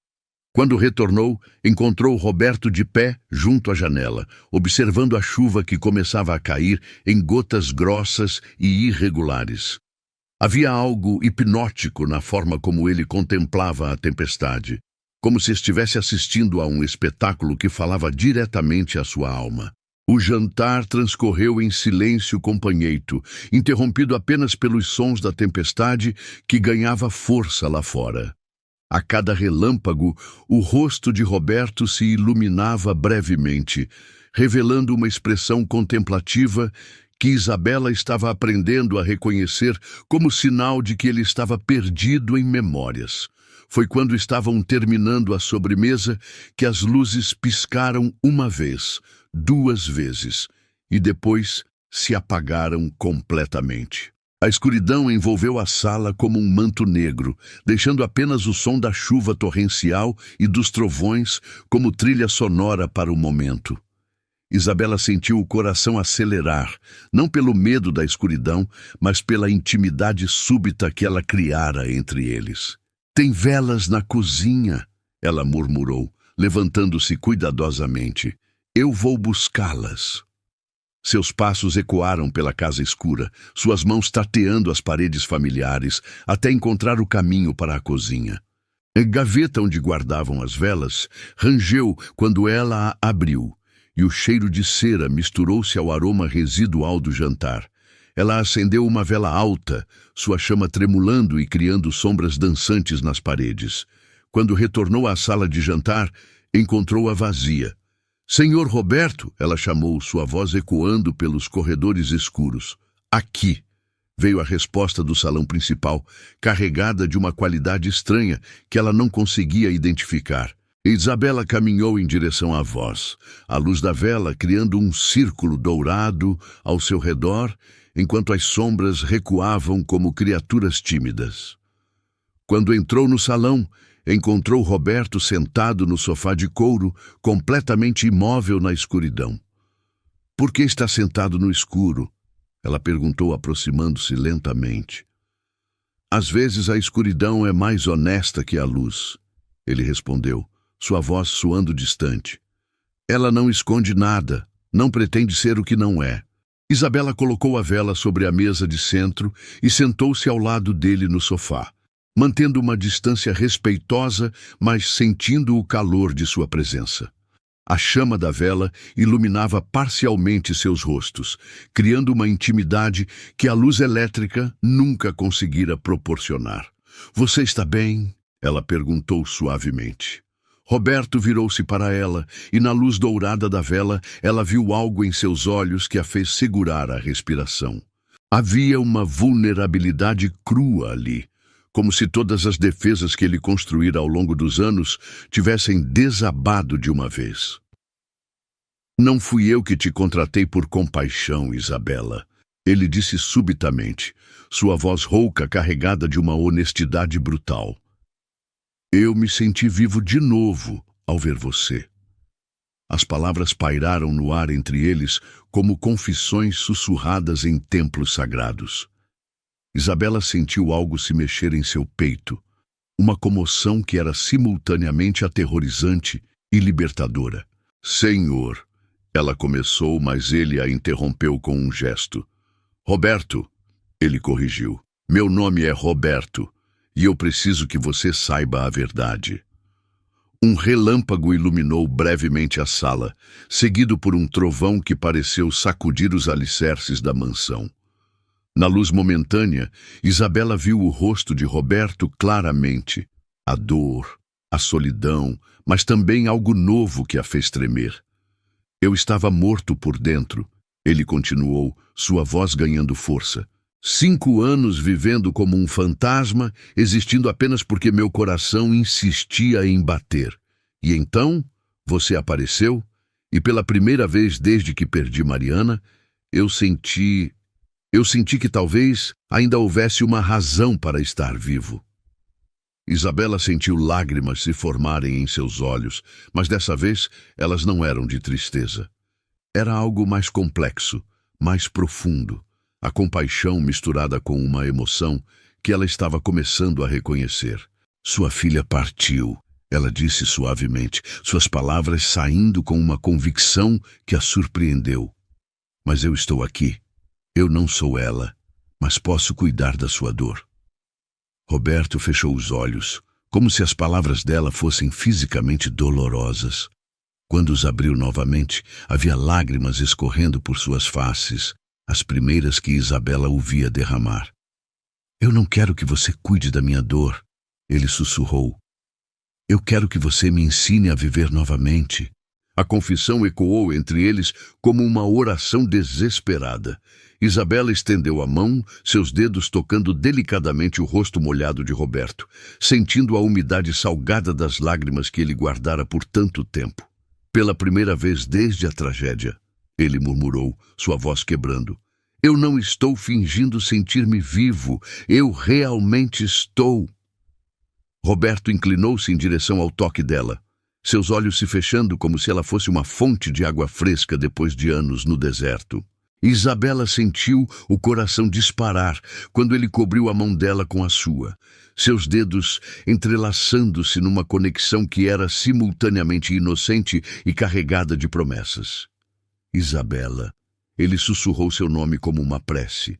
Quando retornou, encontrou Roberto de pé junto à janela, observando a chuva que começava a cair em gotas grossas e irregulares. Havia algo hipnótico na forma como ele contemplava a tempestade, como se estivesse assistindo a um espetáculo que falava diretamente à sua alma. O jantar transcorreu em silêncio companheiro, interrompido apenas pelos sons da tempestade que ganhava força lá fora. A cada relâmpago, o rosto de Roberto se iluminava brevemente, revelando uma expressão contemplativa que Isabela estava aprendendo a reconhecer como sinal de que ele estava perdido em memórias. Foi quando estavam terminando a sobremesa que as luzes piscaram uma vez, 2 vezes, e depois se apagaram completamente. A escuridão envolveu a sala como um manto negro, deixando apenas o som da chuva torrencial e dos trovões como trilha sonora para o momento. Isabela sentiu o coração acelerar, não pelo medo da escuridão, mas pela intimidade súbita que ela criara entre eles. Tem velas na cozinha, ela murmurou, levantando-se cuidadosamente. Eu vou buscá-las. Seus passos ecoaram pela casa escura, suas mãos tateando as paredes familiares, até encontrar o caminho para a cozinha. A gaveta onde guardavam as velas rangeu quando ela a abriu, e o cheiro de cera misturou-se ao aroma residual do jantar. Ela acendeu uma vela alta, sua chama tremulando e criando sombras dançantes nas paredes. Quando retornou à sala de jantar, encontrou-a vazia. Senhor Roberto, ela chamou, sua voz ecoando pelos corredores escuros. Aqui, veio a resposta do salão principal, carregada de uma qualidade estranha que ela não conseguia identificar. Isabela caminhou em direção à voz, a luz da vela criando um círculo dourado ao seu redor, enquanto as sombras recuavam como criaturas tímidas. Quando entrou no salão, encontrou Roberto sentado no sofá de couro, completamente imóvel na escuridão. Por que está sentado no escuro? Ela perguntou, aproximando-se lentamente. Às vezes a escuridão é mais honesta que a luz, ele respondeu, sua voz soando distante. Ela não esconde nada, Não pretende ser o que não é. Isabela colocou a vela sobre a mesa de centro e sentou-se ao lado dele no sofá, mantendo uma distância respeitosa, mas sentindo o calor de sua presença. A chama da vela iluminava parcialmente seus rostos, criando uma intimidade que a luz elétrica nunca conseguira proporcionar. "Você está bem?" ela perguntou suavemente. Roberto virou-se para ela e, na luz dourada da vela, ela viu algo em seus olhos que a fez segurar a respiração. Havia uma vulnerabilidade crua ali, como se todas as defesas que ele construíra ao longo dos anos tivessem desabado de uma vez. "Não fui eu que te contratei por compaixão, Isabela", ele disse subitamente, sua voz rouca carregada de uma honestidade brutal. "Eu me senti vivo de novo ao ver você." As palavras pairaram no ar entre eles como confissões sussurradas em templos sagrados. Isabela sentiu algo se mexer em seu peito, uma comoção que era simultaneamente aterrorizante e libertadora. "Senhor", ela começou, mas ele a interrompeu com um gesto. "Roberto", ele corrigiu. "Meu nome é Roberto. E eu preciso que você saiba a verdade." Um relâmpago iluminou brevemente a sala, seguido por um trovão que pareceu sacudir os alicerces da mansão. Na luz momentânea, Isabela viu o rosto de Roberto claramente. A dor, a solidão, mas também algo novo que a fez tremer. "Eu estava morto por dentro", ele continuou, sua voz ganhando força. 5 anos vivendo como um fantasma, existindo apenas porque meu coração insistia em bater. E então, você apareceu, e pela primeira vez desde que perdi Mariana, eu senti que talvez ainda houvesse uma razão para estar vivo. Isabela sentiu lágrimas se formarem em seus olhos, mas dessa vez elas não eram de tristeza. Era algo mais complexo, mais profundo. A compaixão misturada com uma emoção que ela estava começando a reconhecer. "Sua filha partiu", ela disse suavemente, suas palavras saindo com uma convicção que a surpreendeu. "Mas eu estou aqui. Eu não sou ela, mas posso cuidar da sua dor." Roberto fechou os olhos, como se as palavras dela fossem fisicamente dolorosas. Quando os abriu novamente, havia lágrimas escorrendo por suas faces, as primeiras que Isabela o via derramar. "Eu não quero que você cuide da minha dor", ele sussurrou. "Eu quero que você me ensine a viver novamente." A confissão ecoou entre eles como uma oração desesperada. Isabela estendeu a mão, seus dedos tocando delicadamente o rosto molhado de Roberto, sentindo a umidade salgada das lágrimas que ele guardara por tanto tempo. "Pela primeira vez desde a tragédia", ele murmurou, sua voz quebrando. "Eu não estou fingindo sentir-me vivo. Eu realmente estou." Roberto inclinou-se em direção ao toque dela, seus olhos se fechando como se ela fosse uma fonte de água fresca depois de anos no deserto. Isabela sentiu o coração disparar quando ele cobriu a mão dela com a sua, seus dedos entrelaçando-se numa conexão que era simultaneamente inocente e carregada de promessas. "Isabela", ele sussurrou seu nome como uma prece.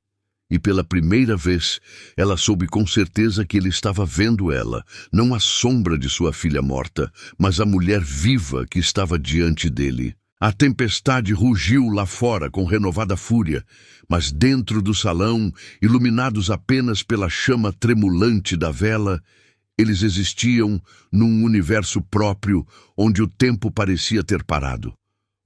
E pela primeira vez, ela soube com certeza que ele estava vendo ela, não a sombra de sua filha morta, mas a mulher viva que estava diante dele. A tempestade rugiu lá fora com renovada fúria, mas dentro do salão, iluminados apenas pela chama tremulante da vela, eles existiam num universo próprio onde o tempo parecia ter parado.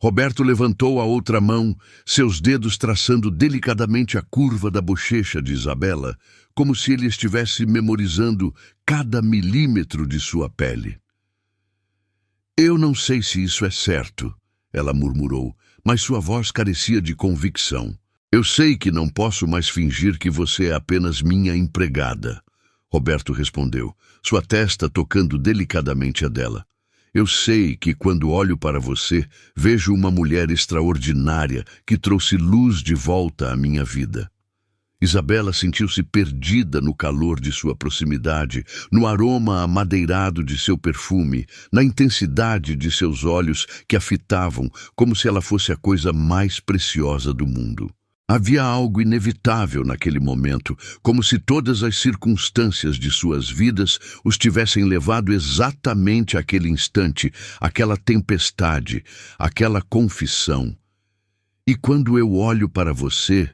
Roberto levantou a outra mão, seus dedos traçando delicadamente a curva da bochecha de Isabela, como se ele estivesse memorizando cada milímetro de sua pele. "Eu não sei se isso é certo", ela murmurou, mas sua voz carecia de convicção. "Eu sei que não posso mais fingir que você é apenas minha empregada", Roberto respondeu, sua testa tocando delicadamente a dela. "Eu sei que quando olho para você, vejo uma mulher extraordinária que trouxe luz de volta à minha vida." Isabela sentiu-se perdida no calor de sua proximidade, no aroma amadeirado de seu perfume, na intensidade de seus olhos que a fitavam como se ela fosse a coisa mais preciosa do mundo. Havia algo inevitável naquele momento, como se todas as circunstâncias de suas vidas os tivessem levado exatamente àquele instante, àquela tempestade, àquela confissão. "E quando eu olho para você",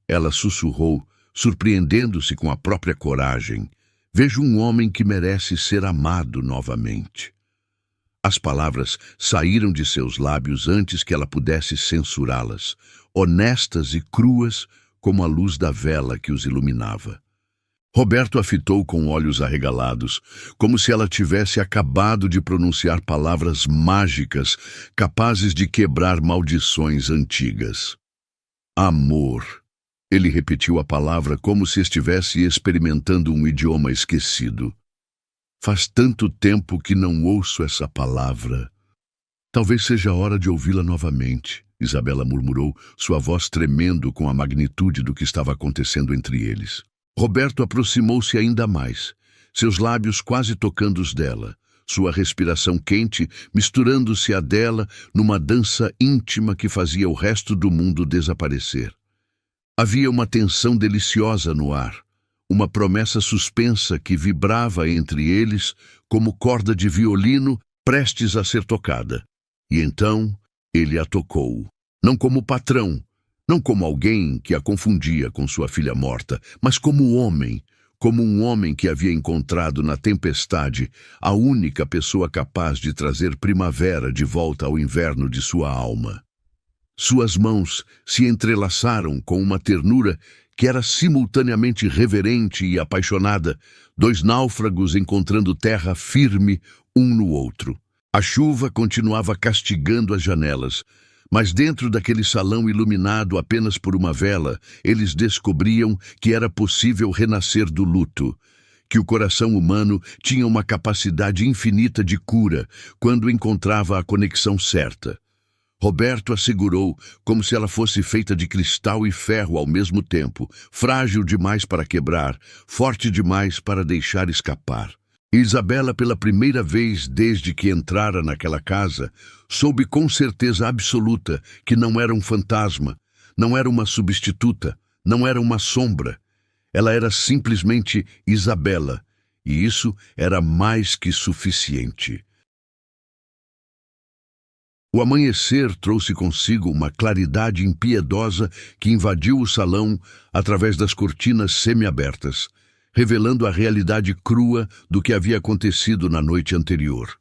ela sussurrou, surpreendendo-se com a própria coragem, "vejo um homem que merece ser amado novamente." As palavras saíram de seus lábios antes que ela pudesse censurá-las, honestas e cruas como a luz da vela que os iluminava. Roberto a fitou com olhos arregalados, como se ela tivesse acabado de pronunciar palavras mágicas capazes de quebrar maldições antigas. "Amor." Ele repetiu a palavra como se estivesse experimentando um idioma esquecido. "Faz tanto tempo que não ouço essa palavra." "Talvez seja a hora de ouvi-la novamente", Isabela murmurou, sua voz tremendo com a magnitude do que estava acontecendo entre eles. Roberto aproximou-se ainda mais, seus lábios quase tocando os dela, sua respiração quente misturando-se à dela numa dança íntima que fazia o resto do mundo desaparecer. Havia uma tensão deliciosa no ar, uma promessa suspensa que vibrava entre eles como corda de violino prestes a ser tocada. E então ele a tocou, não como patrão, não como alguém que a confundia com sua filha morta, mas como homem, como um homem que havia encontrado na tempestade a única pessoa capaz de trazer primavera de volta ao inverno de sua alma. Suas mãos se entrelaçaram com uma ternura que era simultaneamente reverente e apaixonada, dois náufragos encontrando terra firme um no outro. A chuva continuava castigando as janelas, mas dentro daquele salão iluminado apenas por uma vela, eles descobriam que era possível renascer do luto, que o coração humano tinha uma capacidade infinita de cura quando encontrava a conexão certa. Roberto a segurou como se ela fosse feita de cristal e ferro ao mesmo tempo, frágil demais para quebrar, forte demais para deixar escapar. E Isabela, pela primeira vez desde que entrara naquela casa, soube com certeza absoluta que não era um fantasma, não era uma substituta, não era uma sombra. Ela era simplesmente Isabela, e isso era mais que suficiente. O amanhecer trouxe consigo uma claridade impiedosa que invadiu o salão através das cortinas semiabertas, revelando a realidade crua do que havia acontecido na noite anterior.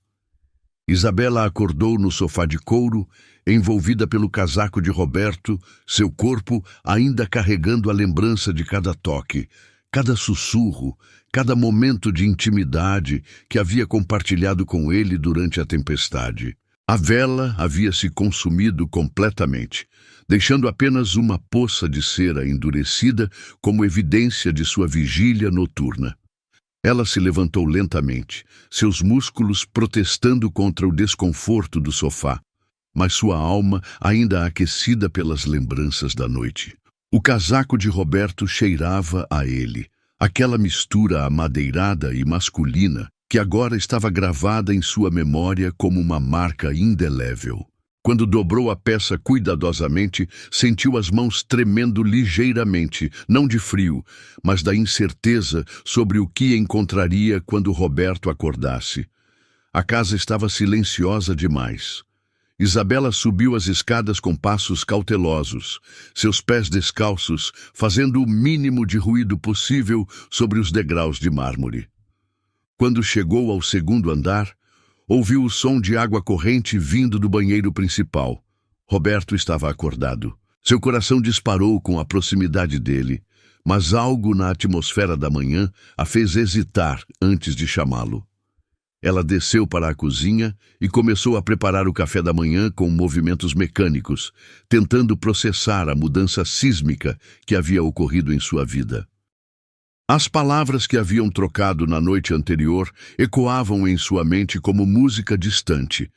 Isabela acordou no sofá de couro, envolvida pelo casaco de Roberto, seu corpo ainda carregando a lembrança de cada toque, cada sussurro, cada momento de intimidade que havia compartilhado com ele durante a tempestade. A vela havia se consumido completamente, deixando apenas uma poça de cera endurecida como evidência de sua vigília noturna. Ela se levantou lentamente, seus músculos protestando contra o desconforto do sofá, mas sua alma ainda aquecida pelas lembranças da noite. O casaco de Roberto cheirava a ele, aquela mistura amadeirada e masculina que agora estava gravada em sua memória como uma marca indelével. Quando dobrou a peça cuidadosamente, sentiu as mãos tremendo ligeiramente, não de frio, mas da incerteza sobre o que encontraria quando Roberto acordasse. A casa estava silenciosa demais. Isabela subiu as escadas com passos cautelosos, seus pés descalços fazendo o mínimo de ruído possível sobre os degraus de mármore. Quando chegou ao segundo andar, ouviu o som de água corrente vindo do banheiro principal. Roberto estava acordado. Seu coração disparou com a proximidade dele, mas algo na atmosfera da manhã a fez hesitar antes de chamá-lo. Ela desceu para a cozinha e começou a preparar o café da manhã com movimentos mecânicos, tentando processar a mudança sísmica que havia ocorrido em sua vida. As palavras que haviam trocado na noite anterior ecoavam em sua mente como música distante,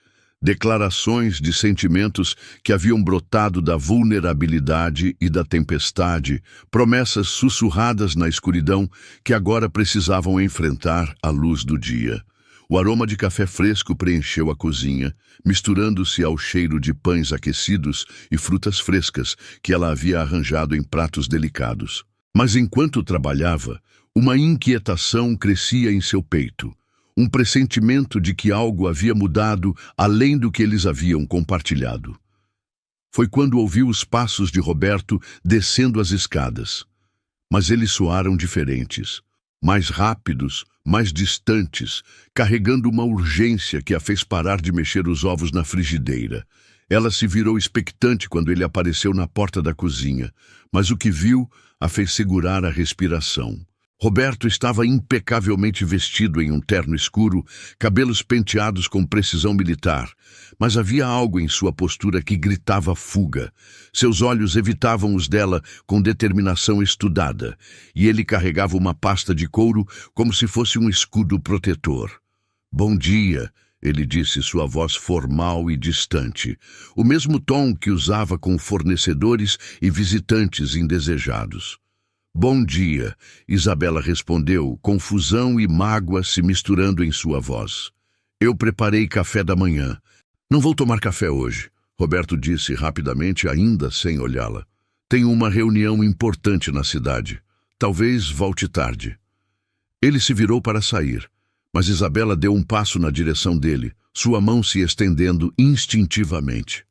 Declarações de sentimentos que haviam brotado da vulnerabilidade e da tempestade, promessas sussurradas na escuridão que agora precisavam enfrentar a luz do dia. O aroma de café fresco preencheu a cozinha, misturando-se ao cheiro de pães aquecidos e frutas frescas que ela havia arranjado em pratos delicados. Mas enquanto trabalhava, uma inquietação crescia em seu peito. Um pressentimento de que algo havia mudado além do que eles haviam compartilhado. Foi quando ouviu os passos de Roberto descendo as escadas. Mas eles soaram diferentes, mais rápidos, mais distantes, carregando uma urgência que a fez parar de mexer os ovos na frigideira. Ela se virou expectante quando ele apareceu na porta da cozinha, mas o que viu a fez segurar a respiração. Roberto estava impecavelmente vestido em um terno escuro, cabelos penteados com precisão militar, mas havia algo em sua postura que gritava fuga. Seus olhos evitavam os dela com determinação estudada, e ele carregava uma pasta de couro como se fosse um escudo protetor. "Bom dia", ele disse, sua voz formal e distante, o mesmo tom que usava com fornecedores e visitantes indesejados. "Bom dia", Isabela respondeu, confusão e mágoa se misturando em sua voz. "Eu preparei café da manhã. Não vou tomar café hoje", Roberto disse rapidamente, ainda sem olhá-la. "Tenho uma reunião importante na cidade. Talvez volte tarde." Ele se virou para sair, mas Isabela deu um passo na direção dele, sua mão se estendendo instintivamente.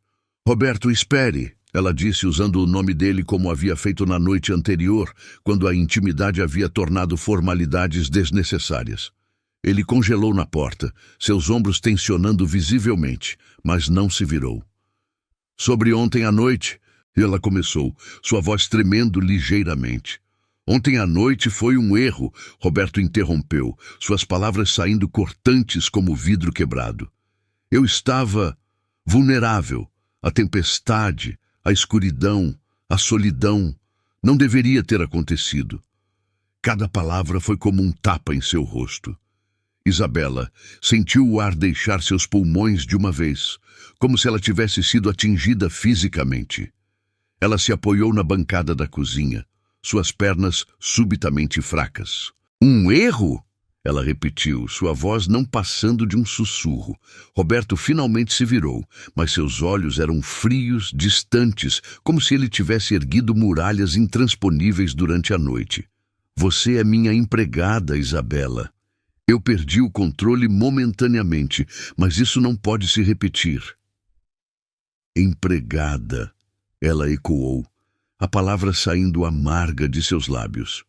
"Roberto, espere", ela disse usando o nome dele como havia feito na noite anterior, quando a intimidade havia tornado formalidades desnecessárias. Ele congelou na porta, seus ombros tensionando visivelmente, mas não se virou. "Sobre ontem à noite", ela começou, sua voz tremendo ligeiramente. "Ontem à noite foi um erro", Roberto interrompeu, suas palavras saindo cortantes como vidro quebrado. "Eu estava vulnerável, a tempestade, a escuridão, a solidão, não deveria ter acontecido." Cada palavra foi como um tapa em seu rosto. Isabela sentiu o ar deixar seus pulmões de uma vez, como se ela tivesse sido atingida fisicamente. Ela se apoiou na bancada da cozinha, suas pernas subitamente fracas. "Um erro?", ela repetiu, sua voz não passando de um sussurro. Roberto finalmente se virou, mas seus olhos eram frios, distantes, como se ele tivesse erguido muralhas intransponíveis durante a noite. "Você é minha empregada, Isabela. Eu perdi o controle momentaneamente, mas isso não pode se repetir." "Empregada", ela ecoou, a palavra saindo amarga de seus lábios.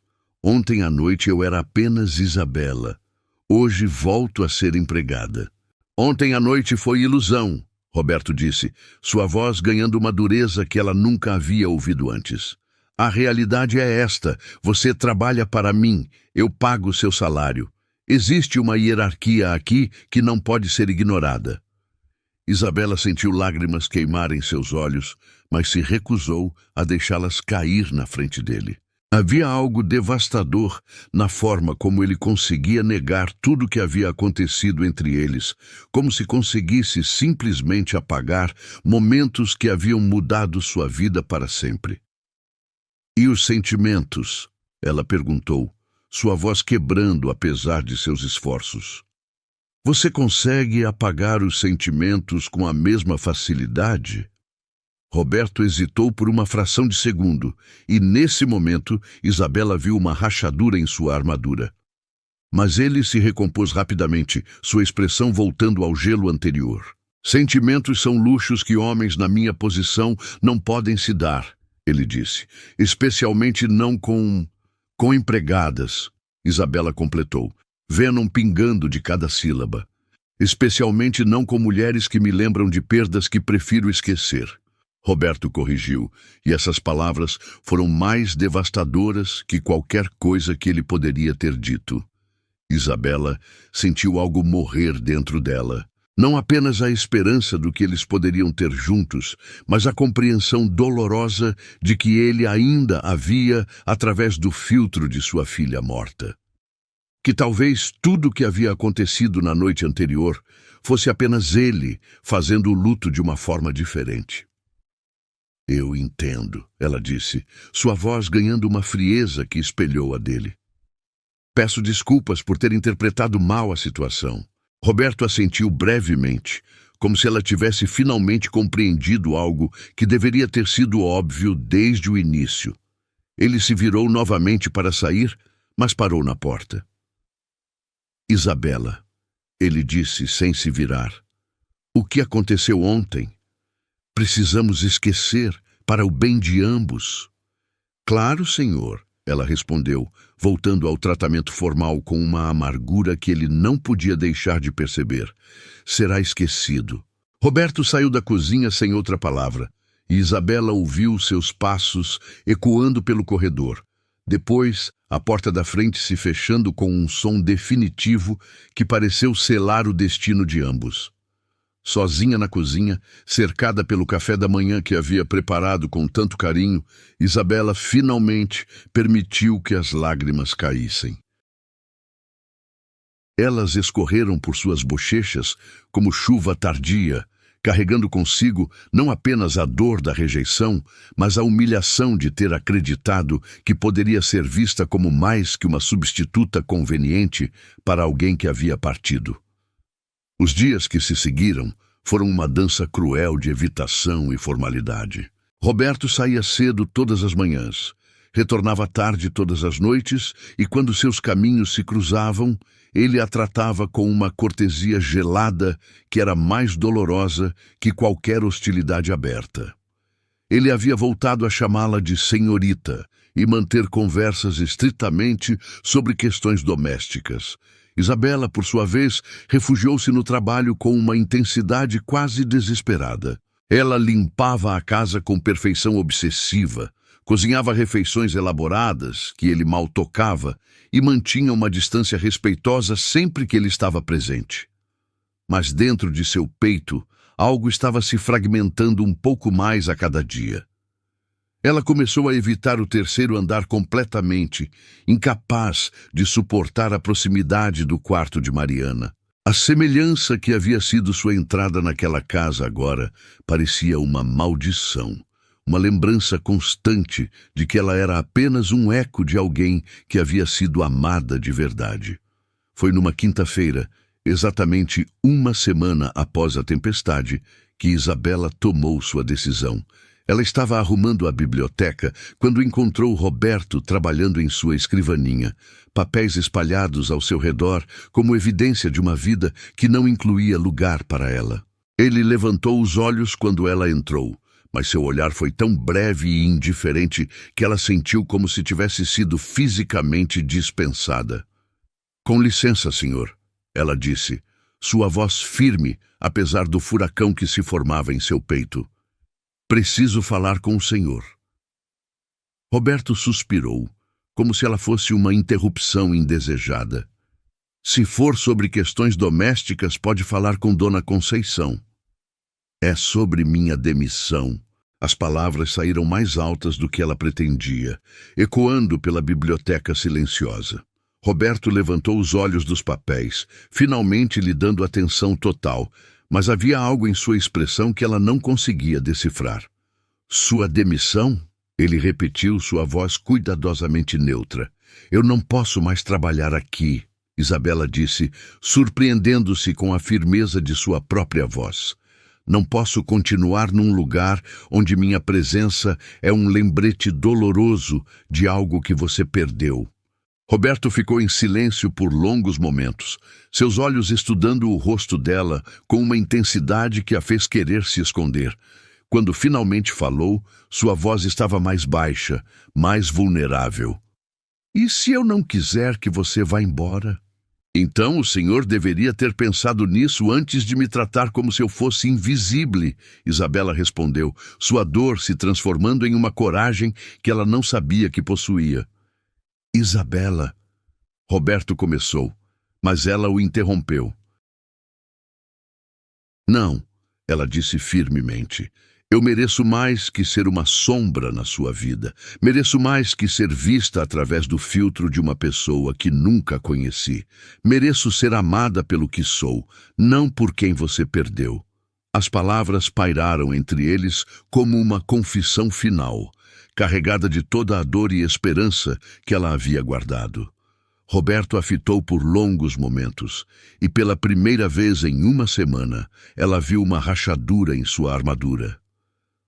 "Ontem à noite eu era apenas Isabela. Hoje volto a ser empregada." "Ontem à noite foi ilusão", Roberto disse, sua voz ganhando uma dureza que ela nunca havia ouvido antes. "A realidade é esta: você trabalha para mim, eu pago seu salário. Existe uma hierarquia aqui que não pode ser ignorada." Isabela sentiu lágrimas queimarem seus olhos, mas se recusou a deixá-las cair na frente dele. Havia algo devastador na forma como ele conseguia negar tudo o que havia acontecido entre eles, como se conseguisse simplesmente apagar momentos que haviam mudado sua vida para sempre. "E os sentimentos?", ela perguntou, sua voz quebrando apesar de seus esforços. "Você consegue apagar os sentimentos com a mesma facilidade?" Roberto hesitou por uma fração de segundo, e nesse momento Isabela viu uma rachadura em sua armadura. Mas ele se recompôs rapidamente, sua expressão voltando ao gelo anterior. "Sentimentos são luxos que homens na minha posição não podem se dar", ele disse, "especialmente não com empregadas", Isabela completou, Venom pingando de cada sílaba. "Especialmente não com mulheres que me lembram de perdas que prefiro esquecer." Roberto corrigiu, e essas palavras foram mais devastadoras que qualquer coisa que ele poderia ter dito. Isabela sentiu algo morrer dentro dela. Não apenas a esperança do que eles poderiam ter juntos, mas a compreensão dolorosa de que ele ainda havia através do filtro de sua filha morta. Que talvez tudo o que havia acontecido na noite anterior fosse apenas ele fazendo o luto de uma forma diferente. Eu entendo, ela disse, sua voz ganhando uma frieza que espelhou a dele. Peço desculpas por ter interpretado mal a situação. Roberto assentiu brevemente, como se ela tivesse finalmente compreendido algo que deveria ter sido óbvio desde o início. Ele se virou novamente para sair, mas parou na porta. Isabela, ele disse sem se virar. O que aconteceu ontem? Precisamos esquecer para o bem de ambos. Claro, senhor, ela respondeu, voltando ao tratamento formal com uma amargura que ele não podia deixar de perceber. Será esquecido. Roberto saiu da cozinha sem outra palavra, e Isabela ouviu seus passos ecoando pelo corredor. Depois, a porta da frente se fechando com um som definitivo que pareceu selar o destino de ambos. Sozinha na cozinha, cercada pelo café da manhã que havia preparado com tanto carinho, Isabela finalmente permitiu que as lágrimas caíssem. Elas escorreram por suas bochechas como chuva tardia, carregando consigo não apenas a dor da rejeição, mas a humilhação de ter acreditado que poderia ser vista como mais que uma substituta conveniente para alguém que havia partido. Os dias que se seguiram foram uma dança cruel de evitação e formalidade. Roberto saía cedo todas as manhãs, retornava tarde todas as noites e, quando seus caminhos se cruzavam, ele a tratava com uma cortesia gelada que era mais dolorosa que qualquer hostilidade aberta. Ele havia voltado a chamá-la de senhorita e manter conversas estritamente sobre questões domésticas. Isabela, por sua vez, refugiou-se no trabalho com uma intensidade quase desesperada. Ela limpava a casa com perfeição obsessiva, cozinhava refeições elaboradas que ele mal tocava e mantinha uma distância respeitosa sempre que ele estava presente. Mas dentro de seu peito, algo estava se fragmentando um pouco mais a cada dia. Ela começou a evitar o terceiro andar completamente, incapaz de suportar a proximidade do quarto de Mariana. A semelhança que havia sido sua entrada naquela casa agora parecia uma maldição, uma lembrança constante de que ela era apenas um eco de alguém que havia sido amada de verdade. Foi numa quinta-feira, exatamente uma semana após a tempestade, que Isabela tomou sua decisão. Ela estava arrumando a biblioteca quando encontrou Roberto trabalhando em sua escrivaninha, papéis espalhados ao seu redor como evidência de uma vida que não incluía lugar para ela. Ele levantou os olhos quando ela entrou, mas seu olhar foi tão breve e indiferente que ela sentiu como se tivesse sido fisicamente dispensada. "Com licença, senhor", ela disse, sua voz firme, apesar do furacão que se formava em seu peito. "Preciso falar com o senhor." Roberto suspirou, como se ela fosse uma interrupção indesejada. "Se for sobre questões domésticas, pode falar com Dona Conceição." "É sobre minha demissão." As palavras saíram mais altas do que ela pretendia, ecoando pela biblioteca silenciosa. Roberto levantou os olhos dos papéis, finalmente lhe dando atenção total, mas havia algo em sua expressão que ela não conseguia decifrar. "Sua demissão?" Ele repetiu, sua voz cuidadosamente neutra. "Eu não posso mais trabalhar aqui", Isabela disse, surpreendendo-se com a firmeza de sua própria voz. "Não posso continuar num lugar onde minha presença é um lembrete doloroso de algo que você perdeu." Roberto ficou em silêncio por longos momentos, seus olhos estudando o rosto dela com uma intensidade que a fez querer se esconder. Quando finalmente falou, sua voz estava mais baixa, mais vulnerável. "E se eu não quiser que você vá embora?" "Então o senhor deveria ter pensado nisso antes de me tratar como se eu fosse invisível", Isabela respondeu, sua dor se transformando em uma coragem que ela não sabia que possuía. "Isabela", Roberto começou, mas ela o interrompeu. "Não", ela disse firmemente, Eu mereço mais que ser uma sombra na sua vida. Mereço mais que ser vista através do filtro de uma pessoa que nunca conheci. Mereço ser amada pelo que sou, não por quem você perdeu. As palavras pairaram entre eles como uma confissão final, carregada de toda a dor e esperança que ela havia guardado. Roberto a fitou por longos momentos, e pela primeira vez em uma semana, ela viu uma rachadura em sua armadura.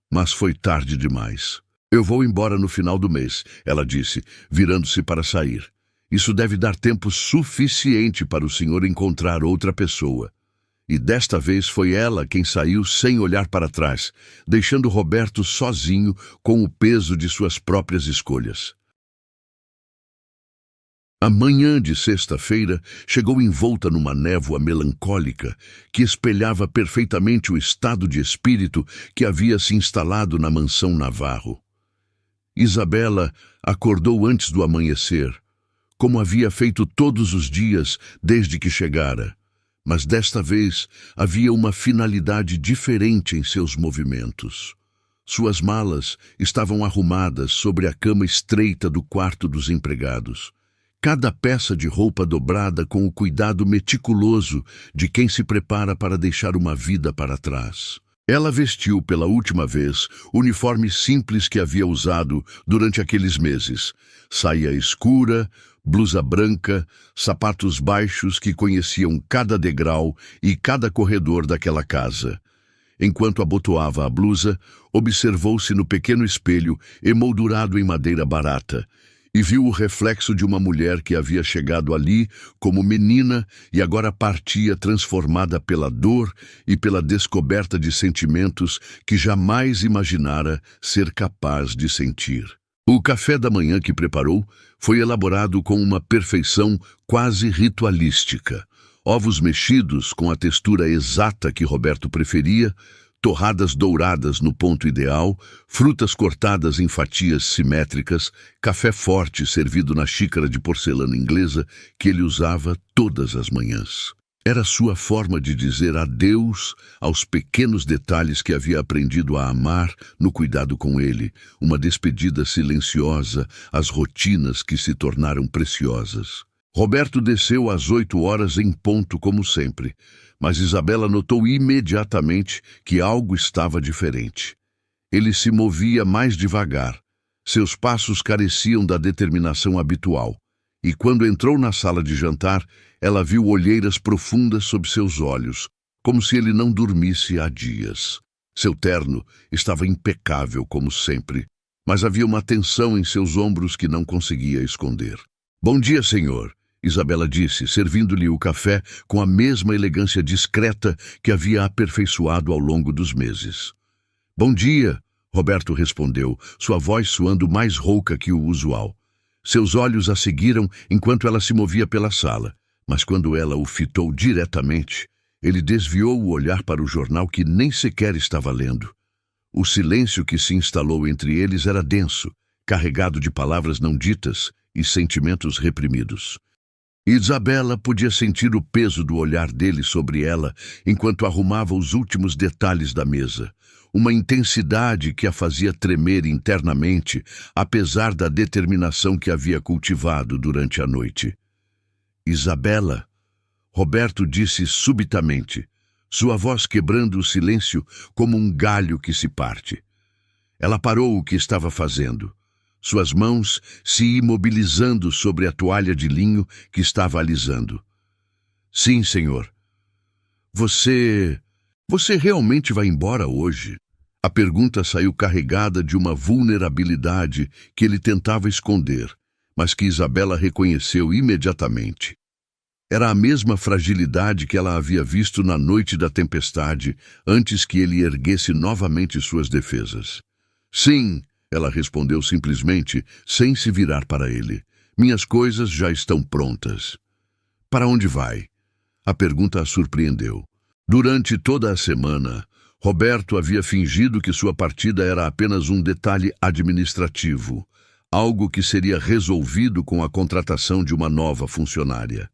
Mas foi tarde demais. Eu vou embora no final do mês, ela disse, virando-se para sair. Isso deve dar tempo suficiente para o senhor encontrar outra pessoa. E desta vez foi ela quem saiu sem olhar para trás, deixando Roberto sozinho com o peso de suas próprias escolhas. A manhã de sexta-feira chegou envolta numa névoa melancólica que espelhava perfeitamente o estado de espírito que havia se instalado na mansão Navarro. Isabela acordou antes do amanhecer, como havia feito todos os dias desde que chegara, mas desta vez havia uma finalidade diferente em seus movimentos. Suas malas estavam arrumadas sobre a cama estreita do quarto dos empregados. Cada peça de roupa dobrada com o cuidado meticuloso de quem se prepara para deixar uma vida para trás. Ela vestiu pela última vez o uniforme simples que havia usado durante aqueles meses. Saia escura, blusa branca, sapatos baixos que conheciam cada degrau e cada corredor daquela casa. Enquanto abotoava a blusa, observou-se no pequeno espelho emoldurado em madeira barata, e viu o reflexo de uma mulher que havia chegado ali como menina e agora partia transformada pela dor e pela descoberta de sentimentos que jamais imaginara ser capaz de sentir. O café da manhã que preparou foi elaborado com uma perfeição quase ritualística. Ovos mexidos com a textura exata que Roberto preferia, torradas douradas no ponto ideal, frutas cortadas em fatias simétricas, café forte servido na xícara de porcelana inglesa que ele usava todas as manhãs. Era sua forma de dizer adeus aos pequenos detalhes que havia aprendido a amar no cuidado com ele, uma despedida silenciosa às rotinas que se tornaram preciosas. Roberto desceu às 8 horas em ponto como sempre, mas Isabela notou imediatamente que algo estava diferente. Ele se movia mais devagar, seus passos careciam da determinação habitual, e quando entrou na sala de jantar, ela viu olheiras profundas sob seus olhos, como se ele não dormisse há dias. Seu terno estava impecável como sempre, mas havia uma tensão em seus ombros que não conseguia esconder. "Bom dia, senhor", Isabela disse, servindo-lhe o café com a mesma elegância discreta que havia aperfeiçoado ao longo dos meses. "Bom dia", Roberto respondeu, sua voz soando mais rouca que o usual. Seus olhos a seguiram enquanto ela se movia pela sala, mas quando ela o fitou diretamente, ele desviou o olhar para o jornal que nem sequer estava lendo. O silêncio que se instalou entre eles era denso, carregado de palavras não ditas e sentimentos reprimidos. Isabela podia sentir o peso do olhar dele sobre ela enquanto arrumava os últimos detalhes da mesa, uma intensidade que a fazia tremer internamente, apesar da determinação que havia cultivado durante a noite. "Isabela", Roberto disse subitamente, sua voz quebrando o silêncio como um galho que se parte. Ela parou o que estava fazendo, suas mãos se imobilizando sobre a toalha de linho que estava alisando. "Sim, senhor. Você realmente vai embora hoje?" A pergunta saiu carregada de uma vulnerabilidade que ele tentava esconder, mas que Isabela reconheceu imediatamente. Era a mesma fragilidade que ela havia visto na noite da tempestade, antes que ele erguesse novamente suas defesas. "Sim", ela respondeu simplesmente, sem se virar para ele. "Minhas coisas já estão prontas." "Para onde vai?" A pergunta a surpreendeu. Durante toda a semana, Roberto havia fingido que sua partida era apenas um detalhe administrativo, algo que seria resolvido com a contratação de uma nova funcionária.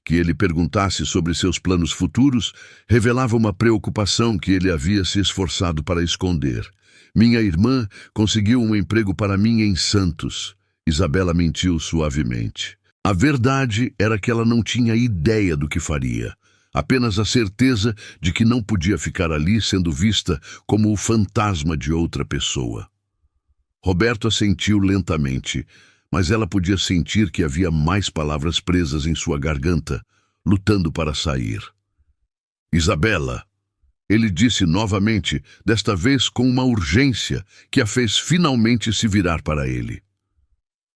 Que ele perguntasse sobre seus planos futuros revelava uma preocupação que ele havia se esforçado para esconder. Minha irmã conseguiu um emprego para mim em Santos. Isabela mentiu suavemente. A verdade era que ela não tinha ideia do que faria. Apenas a certeza de que não podia ficar ali sendo vista como o fantasma de outra pessoa. Roberto assentiu lentamente, mas ela podia sentir que havia mais palavras presas em sua garganta, lutando para sair. Isabela, ele disse novamente, desta vez com uma urgência que a fez finalmente se virar para ele.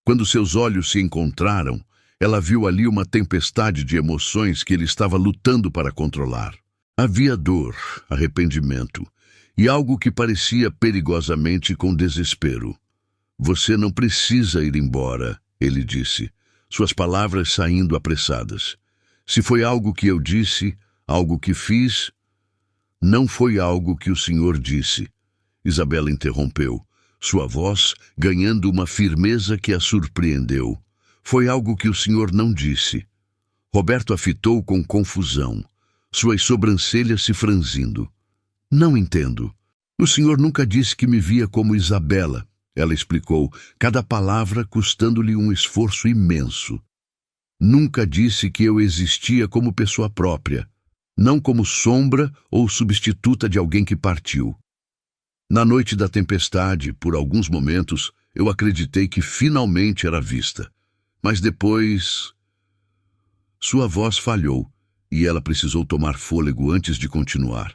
Quando seus olhos se encontraram, ela viu ali uma tempestade de emoções que ele estava lutando para controlar. Havia dor, arrependimento e algo que parecia perigosamente com desespero. Você não precisa ir embora, ele disse, suas palavras saindo apressadas. Se foi algo que eu disse, algo que fiz, não foi algo que o senhor disse. Isabela interrompeu, sua voz ganhando uma firmeza que a surpreendeu. Foi algo que o senhor não disse. Roberto a fitou com confusão, suas sobrancelhas se franzindo. Não entendo. O senhor nunca disse que me via como Isabela, ela explicou, cada palavra custando-lhe um esforço imenso. Nunca disse que eu existia como pessoa própria, não como sombra ou substituta de alguém que partiu. Na noite da tempestade, por alguns momentos, eu acreditei que finalmente era vista. Mas depois... Sua voz falhou, e ela precisou tomar fôlego antes de continuar.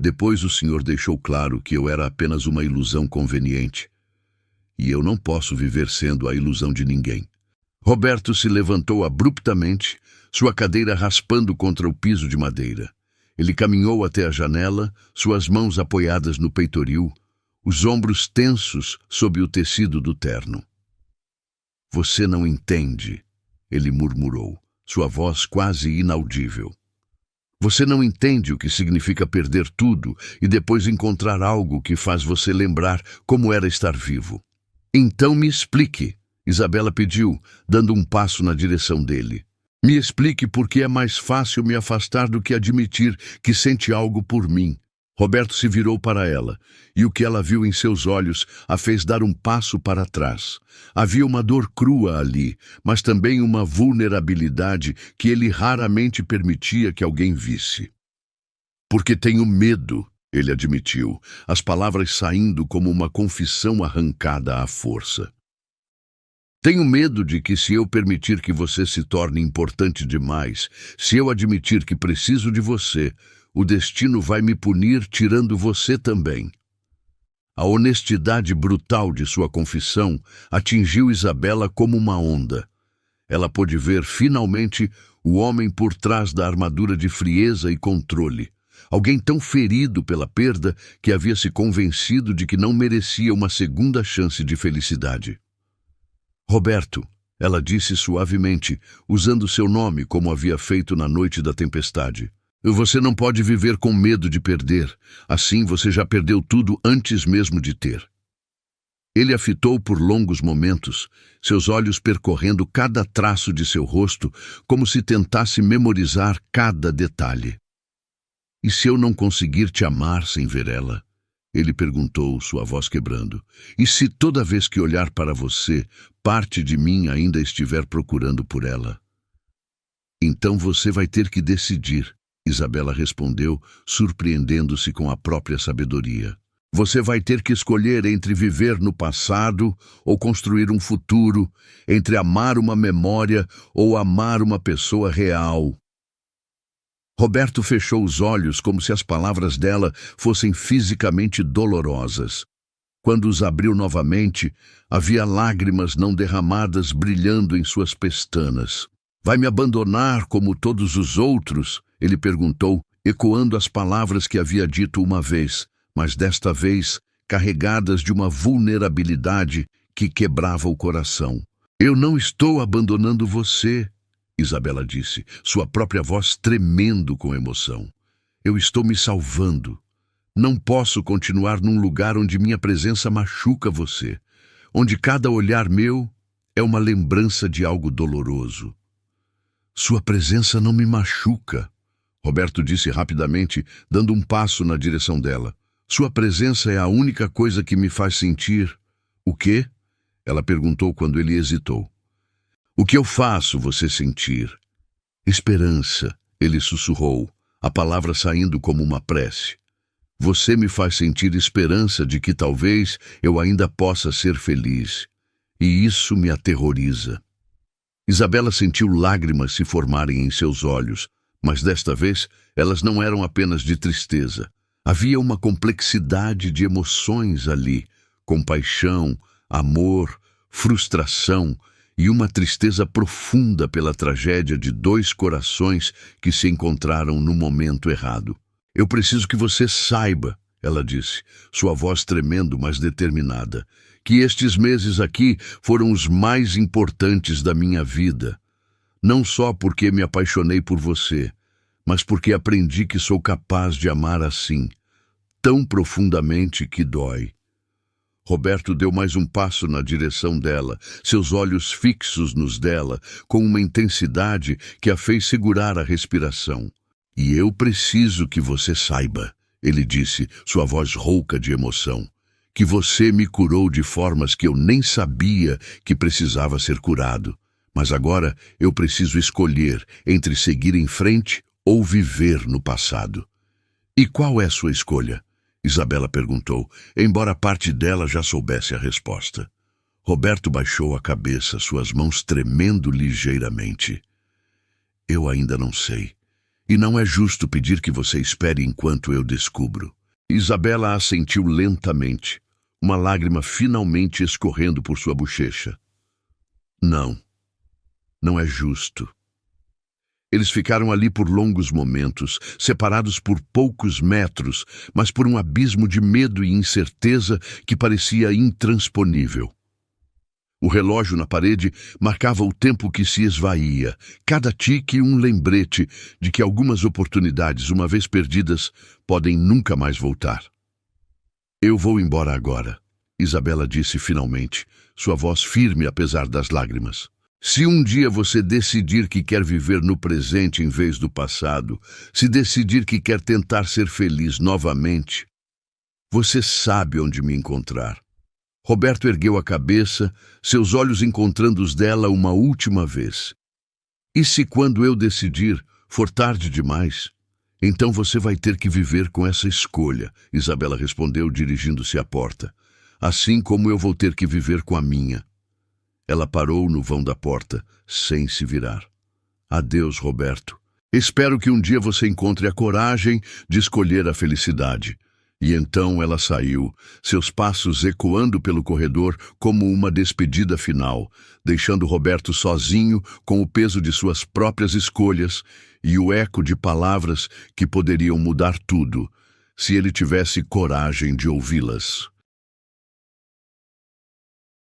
Depois o senhor deixou claro que eu era apenas uma ilusão conveniente. E eu não posso viver sendo a ilusão de ninguém. Roberto se levantou abruptamente, sua cadeira raspando contra o piso de madeira. Ele caminhou até a janela, suas mãos apoiadas no peitoril, os ombros tensos sob o tecido do terno. Você não entende, ele murmurou, sua voz quase inaudível. Você não entende o que significa perder tudo e depois encontrar algo que faz você lembrar como era estar vivo. Então me explique, Isabela pediu, dando um passo na direção dele. Me explique por que é mais fácil me afastar do que admitir que sente algo por mim. Roberto se virou para ela, e o que ela viu em seus olhos a fez dar um passo para trás. Havia uma dor crua ali, mas também uma vulnerabilidade que ele raramente permitia que alguém visse. Porque tenho medo, ele admitiu, as palavras saindo como uma confissão arrancada à força. Tenho medo de que se eu permitir que você se torne importante demais, se eu admitir que preciso de você, o destino vai me punir tirando você também. A honestidade brutal de sua confissão atingiu Isabela como uma onda. Ela pôde ver finalmente o homem por trás da armadura de frieza e controle. Alguém tão ferido pela perda que havia se convencido de que não merecia uma segunda chance de felicidade. Roberto, ela disse suavemente, usando seu nome como havia feito na noite da tempestade. Você não pode viver com medo de perder. Assim você já perdeu tudo antes mesmo de ter. Ele a fitou por longos momentos, seus olhos percorrendo cada traço de seu rosto, como se tentasse memorizar cada detalhe. E se eu não conseguir te amar sem ver ela? Ele perguntou, sua voz quebrando. E se toda vez que olhar para você, parte de mim ainda estiver procurando por ela? Então você vai ter que decidir. Isabela respondeu, surpreendendo-se com a própria sabedoria. Você vai ter que escolher entre viver no passado ou construir um futuro, entre amar uma memória ou amar uma pessoa real. Roberto fechou os olhos como se as palavras dela fossem fisicamente dolorosas. Quando os abriu novamente, havia lágrimas não derramadas brilhando em suas pestanas. Vai me abandonar como todos os outros? Ele perguntou, ecoando as palavras que havia dito uma vez, mas desta vez carregadas de uma vulnerabilidade que quebrava o coração. Eu não estou abandonando você, Isabela disse, sua própria voz tremendo com emoção. Eu estou me salvando. Não posso continuar num lugar onde minha presença machuca você, onde cada olhar meu é uma lembrança de algo doloroso. Sua presença não me machuca, Roberto disse rapidamente, dando um passo na direção dela. Sua presença é a única coisa que me faz sentir... O quê? Ela perguntou quando ele hesitou. O que eu faço você sentir? Esperança, ele sussurrou, a palavra saindo como uma prece. Você me faz sentir esperança de que talvez eu ainda possa ser feliz. E isso me aterroriza. Isabela sentiu lágrimas se formarem em seus olhos, mas desta vez elas não eram apenas de tristeza. Havia uma complexidade de emoções ali, compaixão, amor, frustração e uma tristeza profunda pela tragédia de dois corações que se encontraram no momento errado. Eu preciso que você saiba, ela disse, sua voz tremendo, mas determinada, que estes meses aqui foram os mais importantes da minha vida. Não só porque me apaixonei por você, mas porque aprendi que sou capaz de amar assim, tão profundamente que dói. Roberto deu mais um passo na direção dela, seus olhos fixos nos dela, com uma intensidade que a fez segurar a respiração. E eu preciso que você saiba, ele disse, sua voz rouca de emoção, que você me curou de formas que eu nem sabia que precisava ser curado. Mas agora eu preciso escolher entre seguir em frente ou viver no passado. E qual é sua escolha? Isabela perguntou, embora parte dela já soubesse a resposta. Roberto baixou a cabeça, suas mãos tremendo ligeiramente. Eu ainda não sei. E não é justo pedir que você espere enquanto eu descubro. Isabela assentiu lentamente, uma lágrima finalmente escorrendo por sua bochecha. Não, não é justo. Eles ficaram ali por longos momentos, separados por poucos metros, mas por um abismo de medo e incerteza que parecia intransponível. O relógio na parede marcava o tempo que se esvaía, cada tique um lembrete de que algumas oportunidades, uma vez perdidas, podem nunca mais voltar. Eu vou embora agora, Isabela disse finalmente, sua voz firme apesar das lágrimas. Se um dia você decidir que quer viver no presente em vez do passado, se decidir que quer tentar ser feliz novamente, você sabe onde me encontrar. Roberto ergueu a cabeça, seus olhos encontrando os dela uma última vez. E se quando eu decidir for tarde demais? Então você vai ter que viver com essa escolha, Isabela respondeu, dirigindo-se à porta. Assim como eu vou ter que viver com a minha. Ela parou no vão da porta, sem se virar. Adeus, Roberto. Espero que um dia você encontre a coragem de escolher a felicidade. E então ela saiu, seus passos ecoando pelo corredor como uma despedida final, deixando Roberto sozinho com o peso de suas próprias escolhas e o eco de palavras que poderiam mudar tudo, se ele tivesse coragem de ouvi-las.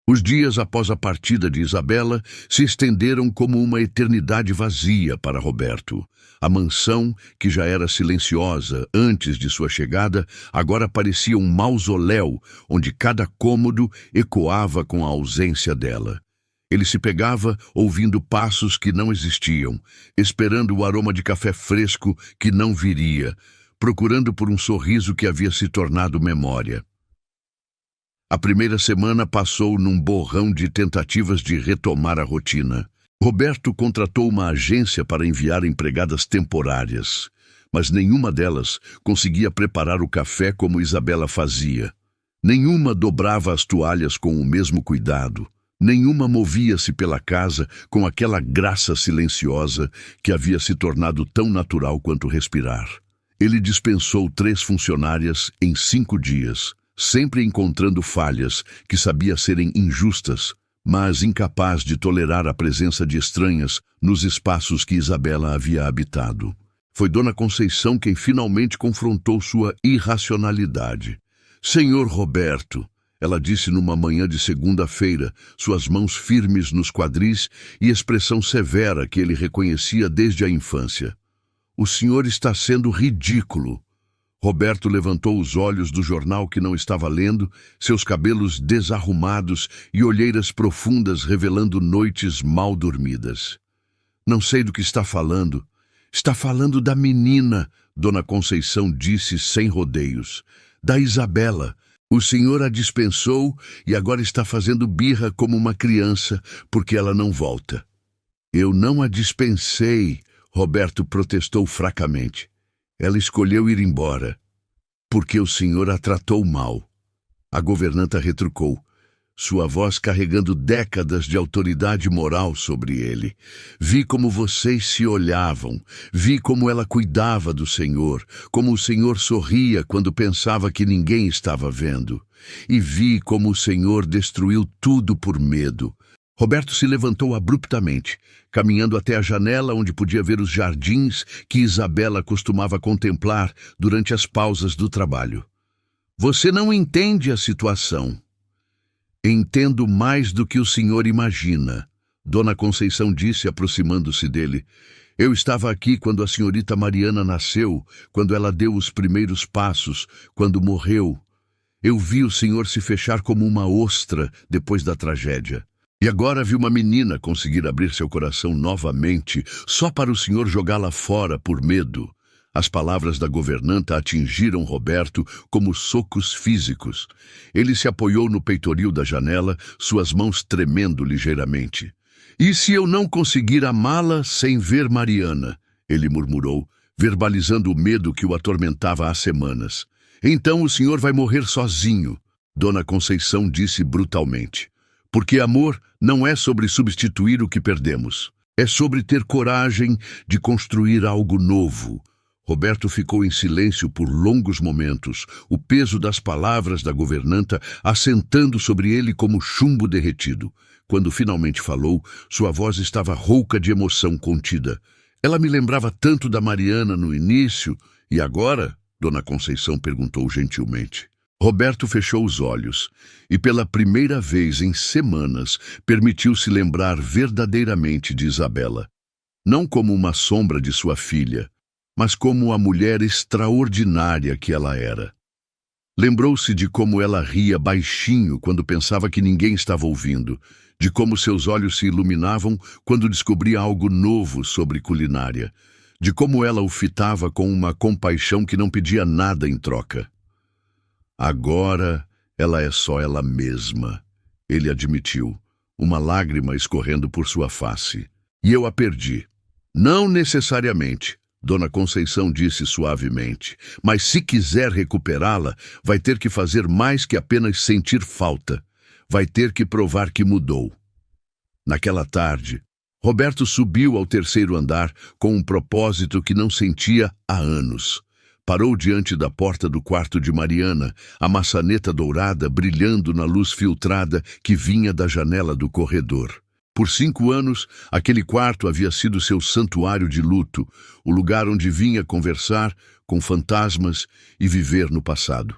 Os dias após a partida de Isabela se estenderam como uma eternidade vazia para Roberto. A mansão, que já era silenciosa antes de sua chegada, agora parecia um mausoléu onde cada cômodo ecoava com a ausência dela. Ele se pegava ouvindo passos que não existiam, esperando o aroma de café fresco que não viria, procurando por um sorriso que havia se tornado memória. A primeira semana passou num borrão de tentativas de retomar a rotina. Roberto contratou uma agência para enviar empregadas temporárias, mas nenhuma delas conseguia preparar o café como Isabela fazia. Nenhuma dobrava as toalhas com o mesmo cuidado. Nenhuma movia-se pela casa com aquela graça silenciosa que havia se tornado tão natural quanto respirar. Ele dispensou 3 funcionárias em 5 dias, sempre encontrando falhas que sabia serem injustas, mas incapaz de tolerar a presença de estranhas nos espaços que Isabela havia habitado. Foi Dona Conceição quem finalmente confrontou sua irracionalidade. Senhor Roberto, ela disse numa manhã de segunda-feira, suas mãos firmes nos quadris e expressão severa que ele reconhecia desde a infância. O senhor está sendo ridículo. Roberto levantou os olhos do jornal que não estava lendo, seus cabelos desarrumados e olheiras profundas revelando noites mal dormidas. Não sei do que está falando. Está falando da menina, Dona Conceição disse sem rodeios. Da Isabela. O senhor a dispensou e agora está fazendo birra como uma criança, porque ela não volta. Eu não a dispensei, Roberto protestou fracamente. Ela escolheu ir embora, porque o senhor a tratou mal. A governanta retrucou, sua voz carregando décadas de autoridade moral sobre ele. Vi como vocês se olhavam, vi como ela cuidava do senhor, como o senhor sorria quando pensava que ninguém estava vendo. E vi como o senhor destruiu tudo por medo. Roberto se levantou abruptamente, caminhando até a janela onde podia ver os jardins que Isabela costumava contemplar durante as pausas do trabalho. Você não entende a situação. Entendo mais do que o senhor imagina, Dona Conceição disse, aproximando-se dele. Eu estava aqui quando a senhorita Mariana nasceu, quando ela deu os primeiros passos, quando morreu. Eu vi o senhor se fechar como uma ostra depois da tragédia. E agora vi uma menina conseguir abrir seu coração novamente, só para o senhor jogá-la fora por medo. As palavras da governanta atingiram Roberto como socos físicos. Ele se apoiou no peitoril da janela, suas mãos tremendo ligeiramente. E se eu não conseguir amá-la sem ver Mariana? Ele murmurou, verbalizando o medo que o atormentava há semanas. Então o senhor vai morrer sozinho, Dona Conceição disse brutalmente. Porque amor não é sobre substituir o que perdemos. É sobre ter coragem de construir algo novo. Roberto ficou em silêncio por longos momentos, o peso das palavras da governanta assentando sobre ele como chumbo derretido. Quando finalmente falou, sua voz estava rouca de emoção contida. Ela me lembrava tanto da Mariana no início, e agora? Dona Conceição perguntou gentilmente. Roberto fechou os olhos e, pela primeira vez em semanas, permitiu-se lembrar verdadeiramente de Isabela. Não como uma sombra de sua filha, mas como a mulher extraordinária que ela era. Lembrou-se de como ela ria baixinho quando pensava que ninguém estava ouvindo, de como seus olhos se iluminavam quando descobria algo novo sobre culinária, de como ela o fitava com uma compaixão que não pedia nada em troca. Agora ela é só ela mesma, ele admitiu, uma lágrima escorrendo por sua face. E eu a perdi. Não necessariamente, Dona Conceição disse suavemente, mas se quiser recuperá-la, vai ter que fazer mais que apenas sentir falta. Vai ter que provar que mudou. Naquela tarde, Roberto subiu ao terceiro andar com um propósito que não sentia há anos. Parou diante da porta do quarto de Mariana, a maçaneta dourada brilhando na luz filtrada que vinha da janela do corredor. Por 5 anos, aquele quarto havia sido seu santuário de luto, o lugar onde vinha conversar com fantasmas e viver no passado.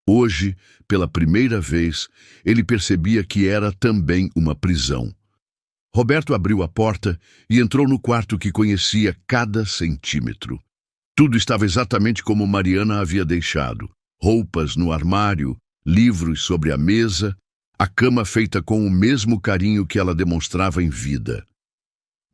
Hoje, pela primeira vez, ele percebia que era também uma prisão. Roberto abriu a porta e entrou no quarto que conhecia cada centímetro. Tudo estava exatamente como Mariana havia deixado. Roupas no armário, livros sobre a mesa, a cama feita com o mesmo carinho que ela demonstrava em vida.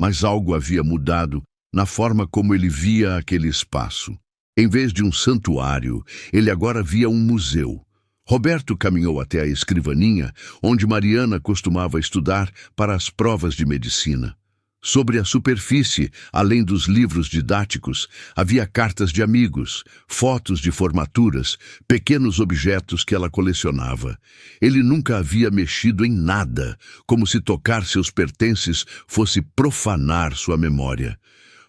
Mas algo havia mudado na forma como ele via aquele espaço. Em vez de um santuário, ele agora via um museu. Roberto caminhou até a escrivaninha, onde Mariana costumava estudar para as provas de medicina. Sobre a superfície, além dos livros didáticos, havia cartas de amigos, fotos de formaturas, pequenos objetos que ela colecionava. Ele nunca havia mexido em nada, como se tocar seus pertences fosse profanar sua memória.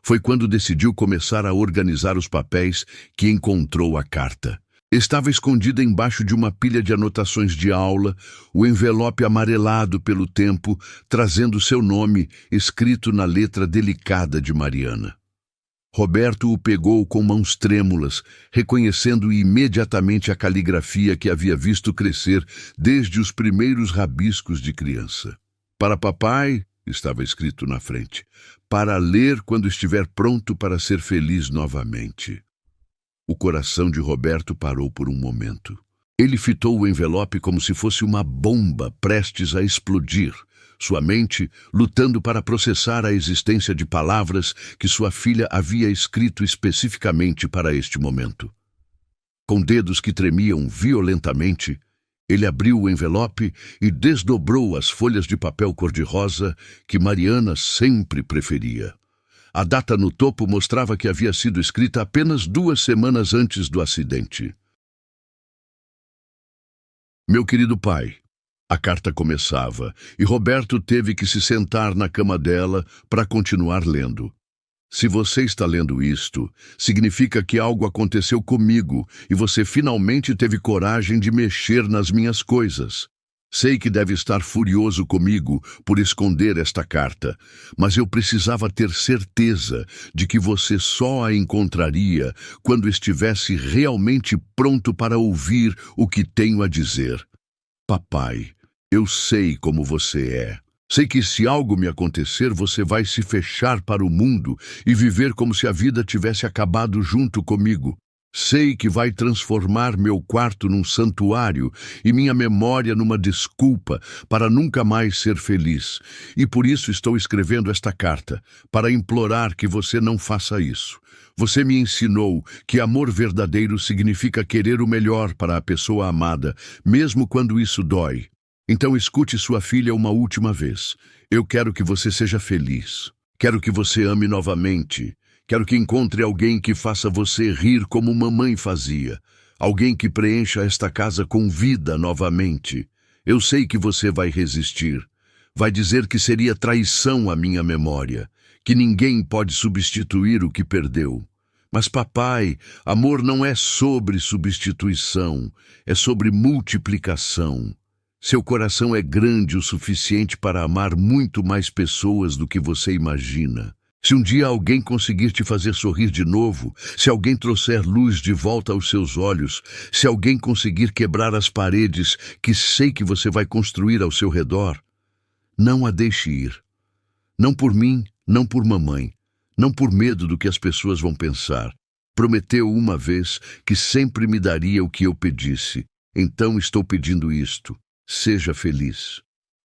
Foi quando decidiu começar a organizar os papéis que encontrou a carta. Estava escondida embaixo de uma pilha de anotações de aula, o envelope amarelado pelo tempo, trazendo seu nome escrito na letra delicada de Mariana. Roberto o pegou com mãos trêmulas, reconhecendo imediatamente a caligrafia que havia visto crescer desde os primeiros rabiscos de criança. Para papai, estava escrito na frente, para ler quando estiver pronto para ser feliz novamente. O coração de Roberto parou por um momento. Ele fitou o envelope como se fosse uma bomba prestes a explodir. sua mente lutando para processar a existência de palavras que sua filha havia escrito especificamente para este momento. Com dedos que tremiam violentamente, ele abriu o envelope e desdobrou as folhas de papel cor-de-rosa que Mariana sempre preferia. A data no topo mostrava que havia sido escrita apenas 2 semanas antes do acidente. Meu querido pai, a carta começava, e Roberto teve que se sentar na cama dela para continuar lendo. Se você está lendo isto, significa que algo aconteceu comigo e você finalmente teve coragem de mexer nas minhas coisas. Sei que deve estar furioso comigo por esconder esta carta, mas eu precisava ter certeza de que você só a encontraria quando estivesse realmente pronto para ouvir o que tenho a dizer. Papai, eu sei como você é. Sei que se algo me acontecer, você vai se fechar para o mundo e viver como se a vida tivesse acabado junto comigo. Sei que vai transformar meu quarto num santuário e minha memória numa desculpa para nunca mais ser feliz. E por isso estou escrevendo esta carta, para implorar que você não faça isso. Você me ensinou que amor verdadeiro significa querer o melhor para a pessoa amada, mesmo quando isso dói. Então escute sua filha uma última vez. Eu quero que você seja feliz. Quero que você ame novamente. Quero que encontre alguém que faça você rir como mamãe fazia. Alguém que preencha esta casa com vida novamente. Eu sei que você vai resistir. Vai dizer que seria traição à minha memória. Que ninguém pode substituir o que perdeu. Mas, papai, amor não é sobre substituição. É sobre multiplicação. Seu coração é grande o suficiente para amar muito mais pessoas do que você imagina. Se um dia alguém conseguir te fazer sorrir de novo, se alguém trouxer luz de volta aos seus olhos, se alguém conseguir quebrar as paredes que sei que você vai construir ao seu redor, não a deixe ir. Não por mim, não por mamãe, não por medo do que as pessoas vão pensar. Prometeu uma vez que sempre me daria o que eu pedisse. Então estou pedindo isto. Seja feliz.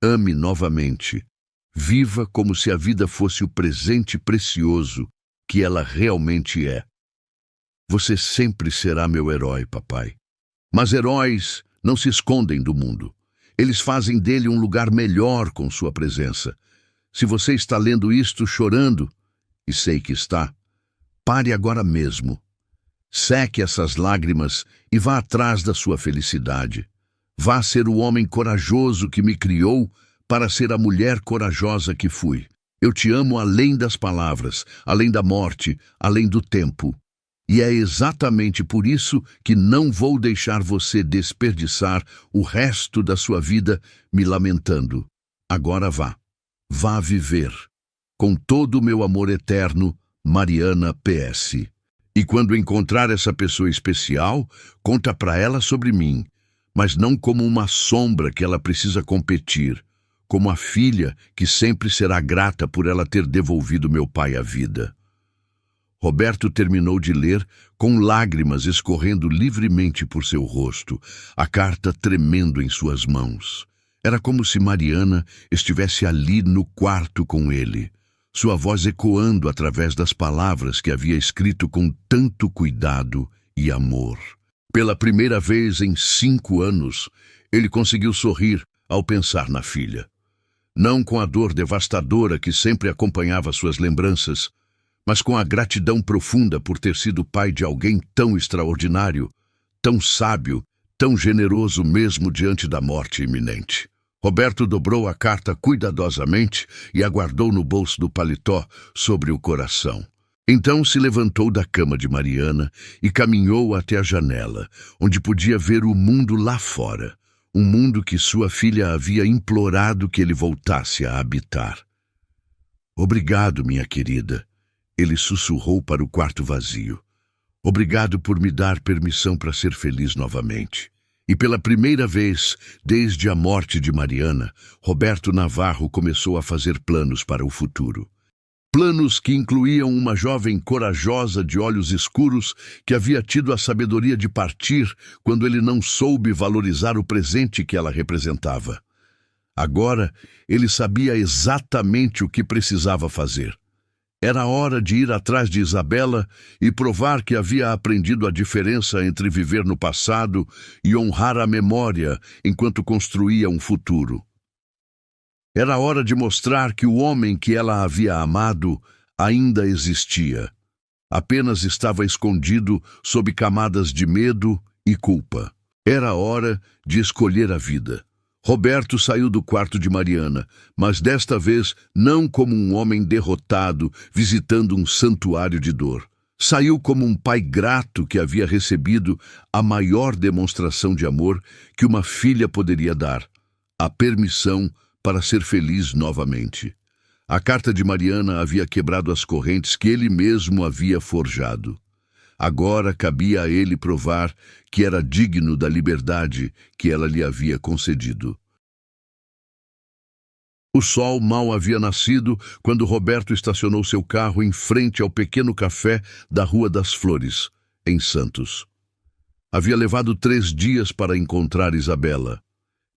Ame novamente. Viva como se a vida fosse o presente precioso que ela realmente é. Você sempre será meu herói, papai. Mas heróis não se escondem do mundo. Eles fazem dele um lugar melhor com sua presença. Se você está lendo isto chorando, e sei que está, pare agora mesmo. Seque essas lágrimas e vá atrás da sua felicidade. Vá ser o homem corajoso que me criou para ser a mulher corajosa que fui. Eu te amo além das palavras, além da morte, além do tempo. E é exatamente por isso que não vou deixar você desperdiçar o resto da sua vida me lamentando. Agora vá. Vá viver. Com todo o meu amor eterno, Mariana PS. E quando encontrar essa pessoa especial, conta para ela sobre mim, mas não como uma sombra que ela precisa competir, como a filha que sempre será grata por ela ter devolvido meu pai a vida. Roberto terminou de ler, com lágrimas escorrendo livremente por seu rosto, a carta tremendo em suas mãos. Era como se Mariana estivesse ali no quarto com ele, sua voz ecoando através das palavras que havia escrito com tanto cuidado e amor. Pela primeira vez em 5 anos, ele conseguiu sorrir ao pensar na filha. Não com a dor devastadora que sempre acompanhava suas lembranças, mas com a gratidão profunda por ter sido pai de alguém tão extraordinário, tão sábio, tão generoso mesmo diante da morte iminente. Roberto dobrou a carta cuidadosamente e a guardou no bolso do paletó sobre o coração. Então se levantou da cama de Mariana e caminhou até a janela, onde podia ver o mundo lá fora, um mundo que sua filha havia implorado que ele voltasse a habitar. Obrigado, minha querida, ele sussurrou para o quarto vazio. Obrigado por me dar permissão para ser feliz novamente. E pela primeira vez, desde a morte de Mariana, Roberto Navarro começou a fazer planos para o futuro. Planos que incluíam uma jovem corajosa de olhos escuros que havia tido a sabedoria de partir quando ele não soube valorizar o presente que ela representava. Agora, ele sabia exatamente o que precisava fazer. Era hora de ir atrás de Isabela e provar que havia aprendido a diferença entre viver no passado e honrar a memória enquanto construía um futuro. Era hora de mostrar que o homem que ela havia amado ainda existia. Apenas estava escondido sob camadas de medo e culpa. Era hora de escolher a vida. Roberto saiu do quarto de Mariana, mas desta vez não como um homem derrotado visitando um santuário de dor. Saiu como um pai grato que havia recebido a maior demonstração de amor que uma filha poderia dar, a permissão para ser feliz novamente. A carta de Mariana havia quebrado as correntes que ele mesmo havia forjado. Agora cabia a ele provar que era digno da liberdade que ela lhe havia concedido. O sol mal havia nascido quando Roberto estacionou seu carro em frente ao pequeno café da Rua das Flores, em Santos. Havia levado 3 dias para encontrar Isabela.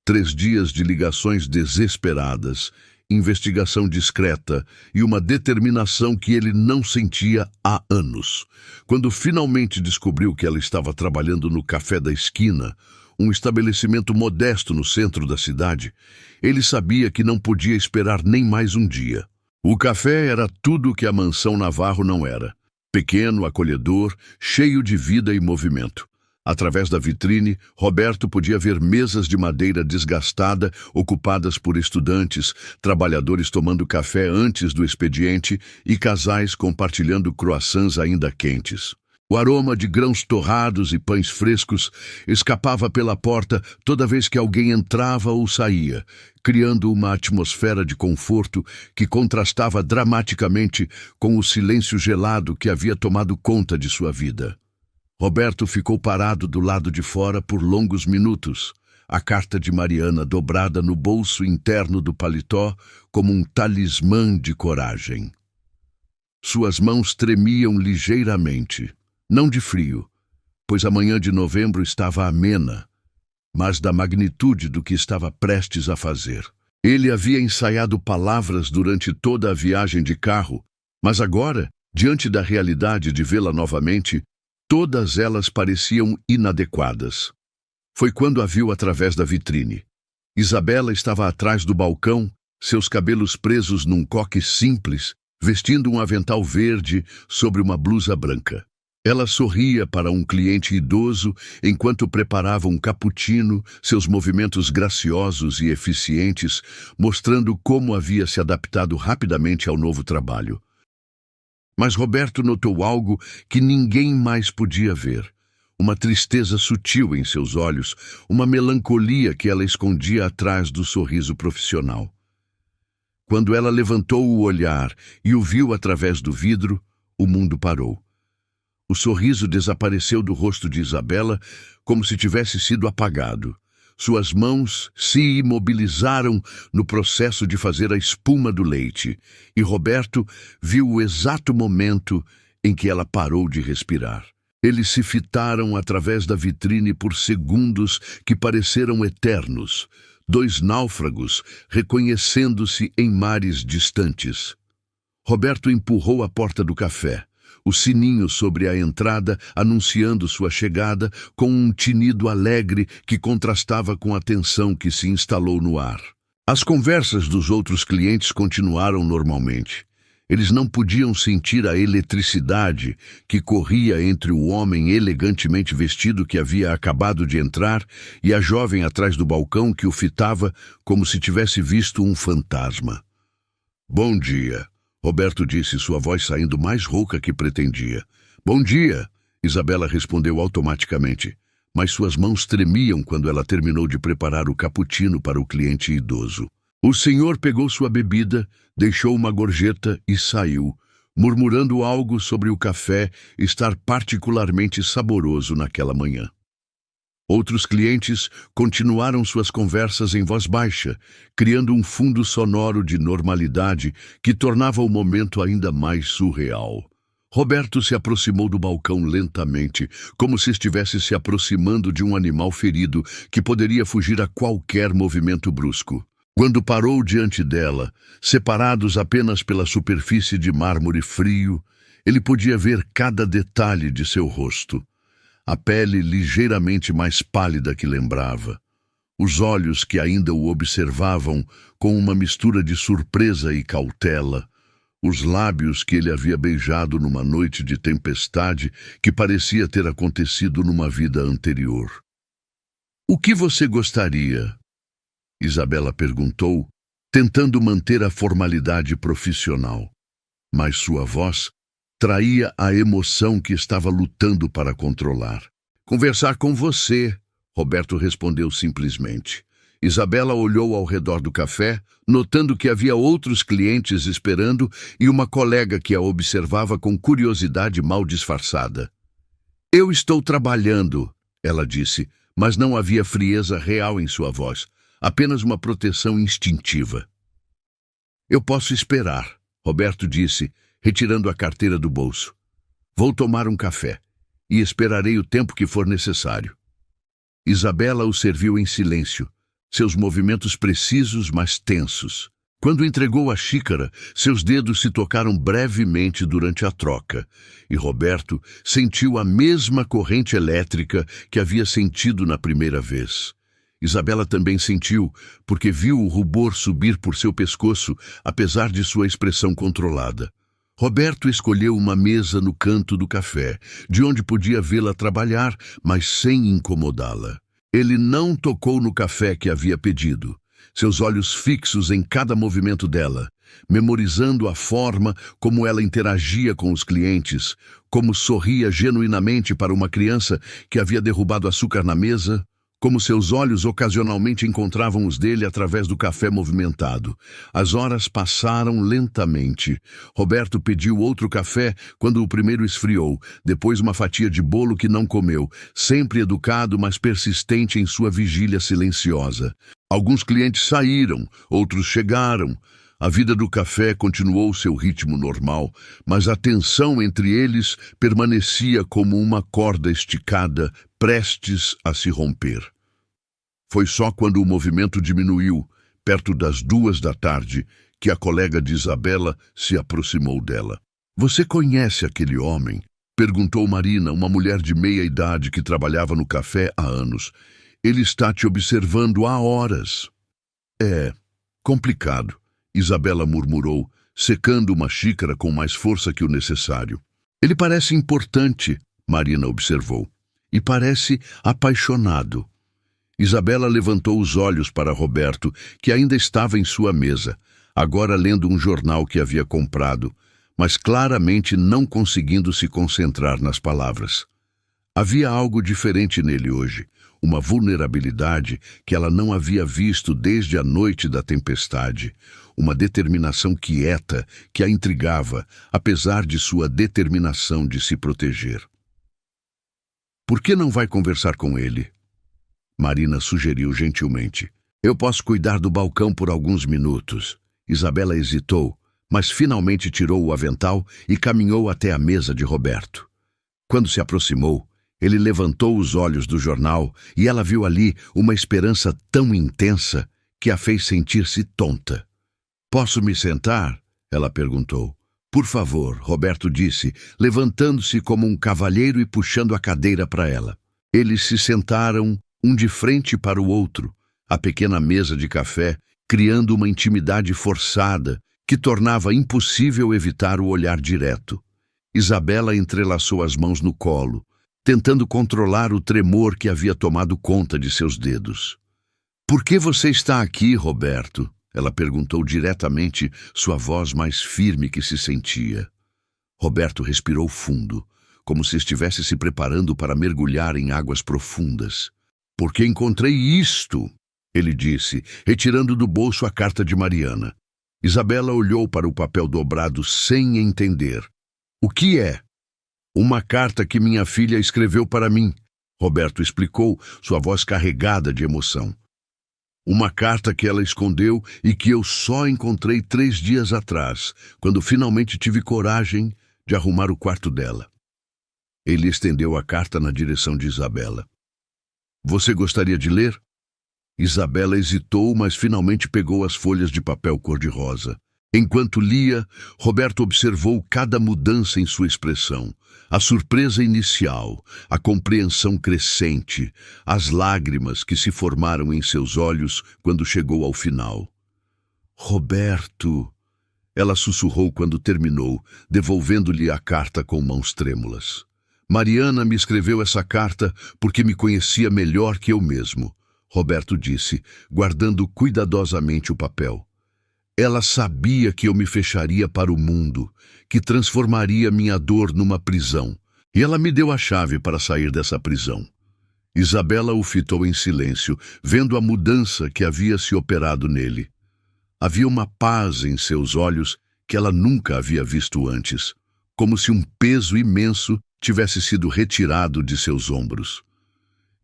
3 dias de ligações desesperadas, investigação discreta e uma determinação que ele não sentia há anos. Quando finalmente descobriu que ela estava trabalhando no Café da Esquina, um estabelecimento modesto no centro da cidade, ele sabia que não podia esperar nem mais um dia. O café era tudo o que a mansão Navarro não era. Pequeno, acolhedor, cheio de vida e movimento. Através da vitrine, Roberto podia ver mesas de madeira desgastada ocupadas por estudantes, trabalhadores tomando café antes do expediente e casais compartilhando croissants ainda quentes. O aroma de grãos torrados e pães frescos escapava pela porta toda vez que alguém entrava ou saía, criando uma atmosfera de conforto que contrastava dramaticamente com o silêncio gelado que havia tomado conta de sua vida. Roberto ficou parado do lado de fora por longos minutos, a carta de Mariana dobrada no bolso interno do paletó como um talismã de coragem. Suas mãos tremiam ligeiramente, não de frio, pois a manhã de novembro estava amena, mas da magnitude do que estava prestes a fazer. Ele havia ensaiado palavras durante toda a viagem de carro, mas agora, diante da realidade de vê-la novamente, todas elas pareciam inadequadas. Foi quando a viu através da vitrine. Isabela estava atrás do balcão, seus cabelos presos num coque simples, vestindo um avental verde sobre uma blusa branca. Ela sorria para um cliente idoso enquanto preparava um cappuccino, seus movimentos graciosos e eficientes, mostrando como havia se adaptado rapidamente ao novo trabalho. Mas Roberto notou algo que ninguém mais podia ver. Uma tristeza sutil em seus olhos, uma melancolia que ela escondia atrás do sorriso profissional. Quando ela levantou o olhar e o viu através do vidro, o mundo parou. O sorriso desapareceu do rosto de Isabela como se tivesse sido apagado. Suas mãos se imobilizaram no processo de fazer a espuma do leite, e Roberto viu o exato momento em que ela parou de respirar. Eles se fitaram através da vitrine por segundos que pareceram eternos, 2 náufragos reconhecendo-se em mares distantes. Roberto empurrou a porta do café. O sininho sobre a entrada anunciando sua chegada com um tinido alegre que contrastava com a tensão que se instalou no ar. As conversas dos outros clientes continuaram normalmente. Eles não podiam sentir a eletricidade que corria entre o homem elegantemente vestido que havia acabado de entrar e a jovem atrás do balcão que o fitava como se tivesse visto um fantasma. "Bom dia", Roberto disse, sua voz saindo mais rouca que pretendia. "Bom dia", Isabela respondeu automaticamente, mas suas mãos tremiam quando ela terminou de preparar o cappuccino para o cliente idoso. O senhor pegou sua bebida, deixou uma gorjeta e saiu, murmurando algo sobre o café estar particularmente saboroso naquela manhã. Outros clientes continuaram suas conversas em voz baixa, criando um fundo sonoro de normalidade que tornava o momento ainda mais surreal. Roberto se aproximou do balcão lentamente, como se estivesse se aproximando de um animal ferido que poderia fugir a qualquer movimento brusco. Quando parou diante dela, separados apenas pela superfície de mármore frio, ele podia ver cada detalhe de seu rosto. A pele ligeiramente mais pálida que lembrava. Os olhos que ainda o observavam com uma mistura de surpresa e cautela. Os lábios que ele havia beijado numa noite de tempestade que parecia ter acontecido numa vida anterior. "O que você gostaria?" Isabela perguntou, tentando manter a formalidade profissional. Mas sua voz traía a emoção que estava lutando para controlar. "Conversar com você", Roberto respondeu simplesmente. Isabela olhou ao redor do café, notando que havia outros clientes esperando e uma colega que a observava com curiosidade mal disfarçada. "Eu estou trabalhando", ela disse, mas não havia frieza real em sua voz, apenas uma proteção instintiva. "Eu posso esperar", Roberto disse, retirando a carteira do bolso. "Vou tomar um café e esperarei o tempo que for necessário." Isabela o serviu em silêncio, seus movimentos precisos, mas tensos. Quando entregou a xícara, seus dedos se tocaram brevemente durante a troca, e Roberto sentiu a mesma corrente elétrica que havia sentido na primeira vez. Isabela também sentiu, porque viu o rubor subir por seu pescoço, apesar de sua expressão controlada. Roberto escolheu uma mesa no canto do café, de onde podia vê-la trabalhar, mas sem incomodá-la. Ele não tocou no café que havia pedido, seus olhos fixos em cada movimento dela, memorizando a forma como ela interagia com os clientes, como sorria genuinamente para uma criança que havia derrubado açúcar na mesa, como seus olhos ocasionalmente encontravam os dele através do café movimentado. As horas passaram lentamente. Roberto pediu outro café quando o primeiro esfriou, depois uma fatia de bolo que não comeu, sempre educado, mas persistente em sua vigília silenciosa. Alguns clientes saíram, outros chegaram. A vida do café continuou seu ritmo normal, mas a tensão entre eles permanecia como uma corda esticada, prestes a se romper. Foi só quando o movimento diminuiu, perto das 2 da tarde, que a colega de Isabela se aproximou dela. "Você conhece aquele homem?" perguntou Marina, uma mulher de meia idade que trabalhava no café há anos. "Ele está te observando há horas." "É complicado", Isabela murmurou, secando uma xícara com mais força que o necessário. "Ele parece importante", Marina observou, "e parece apaixonado." Isabela levantou os olhos para Roberto, que ainda estava em sua mesa, agora lendo um jornal que havia comprado, mas claramente não conseguindo se concentrar nas palavras. Havia algo diferente nele hoje, uma vulnerabilidade que ela não havia visto desde a noite da tempestade, uma determinação quieta que a intrigava, apesar de sua determinação de se proteger. "Por que não vai conversar com ele?" Marina sugeriu gentilmente. "Eu posso cuidar do balcão por alguns minutos." Isabela hesitou, mas finalmente tirou o avental e caminhou até a mesa de Roberto. Quando se aproximou, ele levantou os olhos do jornal e ela viu ali uma esperança tão intensa que a fez sentir-se tonta. "Posso me sentar?" ela perguntou. "Por favor", Roberto disse, levantando-se como um cavalheiro e puxando a cadeira para ela. Eles se sentaram, um de frente para o outro, a pequena mesa de café, criando uma intimidade forçada que tornava impossível evitar o olhar direto. Isabela entrelaçou as mãos no colo, tentando controlar o tremor que havia tomado conta de seus dedos. "Por que você está aqui, Roberto?" ela perguntou diretamente, sua voz mais firme que se sentia. Roberto respirou fundo, como se estivesse se preparando para mergulhar em águas profundas. "Porque encontrei isto", ele disse, retirando do bolso a carta de Mariana. Isabela olhou para o papel dobrado sem entender. "O que é?" "Uma carta que minha filha escreveu para mim", Roberto explicou, sua voz carregada de emoção. "Uma carta que ela escondeu e que eu só encontrei 3 dias atrás, quando finalmente tive coragem de arrumar o quarto dela." Ele estendeu a carta na direção de Isabela. "Você gostaria de ler?" Isabela hesitou, mas finalmente pegou as folhas de papel cor-de-rosa. Enquanto lia, Roberto observou cada mudança em sua expressão. A surpresa inicial, a compreensão crescente, as lágrimas que se formaram em seus olhos quando chegou ao final. Roberto, ela sussurrou quando terminou, devolvendo-lhe a carta com mãos trêmulas. Mariana me escreveu essa carta porque me conhecia melhor que eu mesmo, Roberto disse, guardando cuidadosamente o papel. Ela sabia que eu me fecharia para o mundo, que transformaria minha dor numa prisão, e ela me deu a chave para sair dessa prisão. Isabela o fitou em silêncio, vendo a mudança que havia se operado nele. Havia uma paz em seus olhos que ela nunca havia visto antes, como se um peso imenso tivesse sido retirado de seus ombros.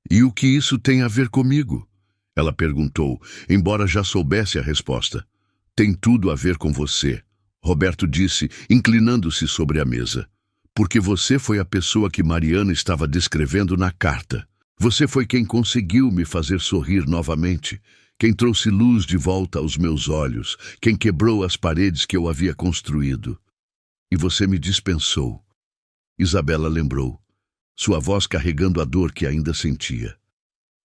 "E o que isso tem a ver comigo?" ela perguntou, embora já soubesse a resposta. "Tem tudo a ver com você", Roberto disse, inclinando-se sobre a mesa. "Porque você foi a pessoa que Mariana estava descrevendo na carta. Você foi quem conseguiu me fazer sorrir novamente, quem trouxe luz de volta aos meus olhos, quem quebrou as paredes que eu havia construído. E você me dispensou." Isabela lembrou, sua voz carregando a dor que ainda sentia.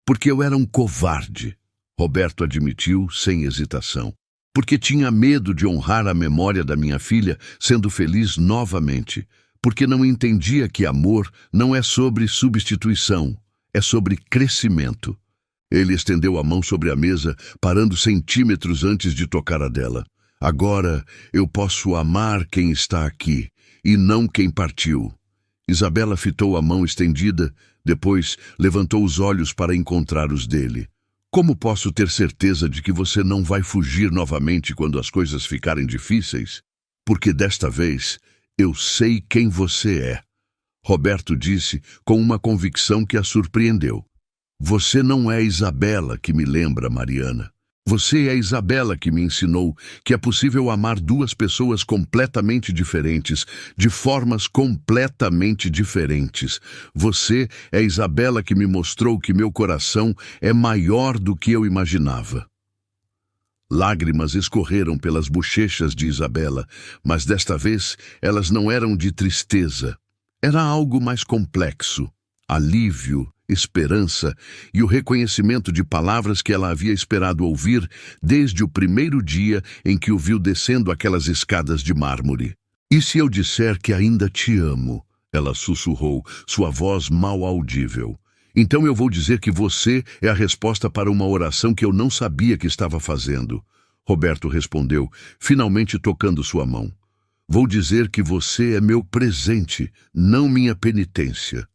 "Porque eu era um covarde", Roberto admitiu sem hesitação. "Porque tinha medo de honrar a memória da minha filha sendo feliz novamente. Porque não entendia que amor não é sobre substituição, é sobre crescimento." Ele estendeu a mão sobre a mesa, parando centímetros antes de tocar a dela. "Agora eu posso amar quem está aqui, e não quem partiu." Isabela fitou a mão estendida, depois levantou os olhos para encontrar os dele. "Como posso ter certeza de que você não vai fugir novamente quando as coisas ficarem difíceis? Porque desta vez eu sei quem você é", Roberto disse com uma convicção que a surpreendeu. "Você não é Isabela que me lembra, Mariana. Você é Isabela que me ensinou que é possível amar duas pessoas completamente diferentes, de formas completamente diferentes. Você é Isabela que me mostrou que meu coração é maior do que eu imaginava." Lágrimas escorreram pelas bochechas de Isabela, mas desta vez elas não eram de tristeza. Era algo mais complexo, alívio, esperança e o reconhecimento de palavras que ela havia esperado ouvir desde o primeiro dia em que o viu descendo aquelas escadas de mármore. "E se eu disser que ainda te amo?" ela sussurrou, sua voz mal audível. "Então eu vou dizer que você é a resposta para uma oração que eu não sabia que estava fazendo", Roberto respondeu, finalmente tocando sua mão. "Vou dizer que você é meu presente, não minha penitência."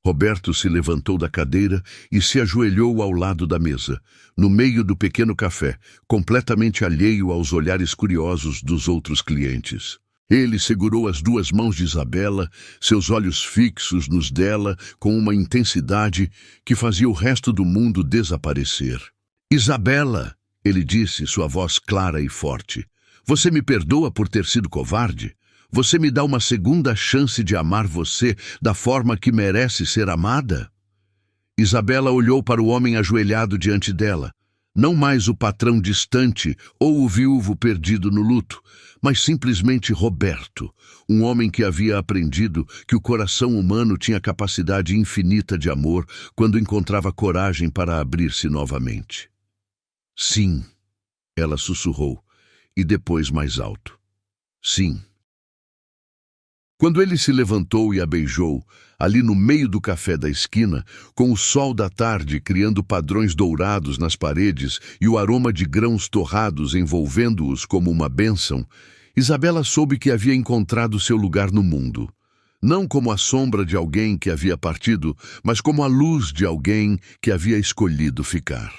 Roberto se levantou da cadeira e se ajoelhou ao lado da mesa, no meio do pequeno café, completamente alheio aos olhares curiosos dos outros clientes. Ele segurou as duas mãos de Isabela, seus olhos fixos nos dela, com uma intensidade que fazia o resto do mundo desaparecer. "Isabela", ele disse, sua voz clara e forte, "você me perdoa por ter sido covarde? Você me dá uma segunda chance de amar você da forma que merece ser amada?" Isabela olhou para o homem ajoelhado diante dela. Não mais o patrão distante ou o viúvo perdido no luto, mas simplesmente Roberto, um homem que havia aprendido que o coração humano tinha capacidade infinita de amor quando encontrava coragem para abrir-se novamente. "Sim", ela sussurrou, e depois mais alto. "Sim." Quando ele se levantou e a beijou, ali no meio do café da esquina, com o sol da tarde criando padrões dourados nas paredes e o aroma de grãos torrados envolvendo-os como uma bênção, Isabela soube que havia encontrado seu lugar no mundo. Não como a sombra de alguém que havia partido, mas como a luz de alguém que havia escolhido ficar.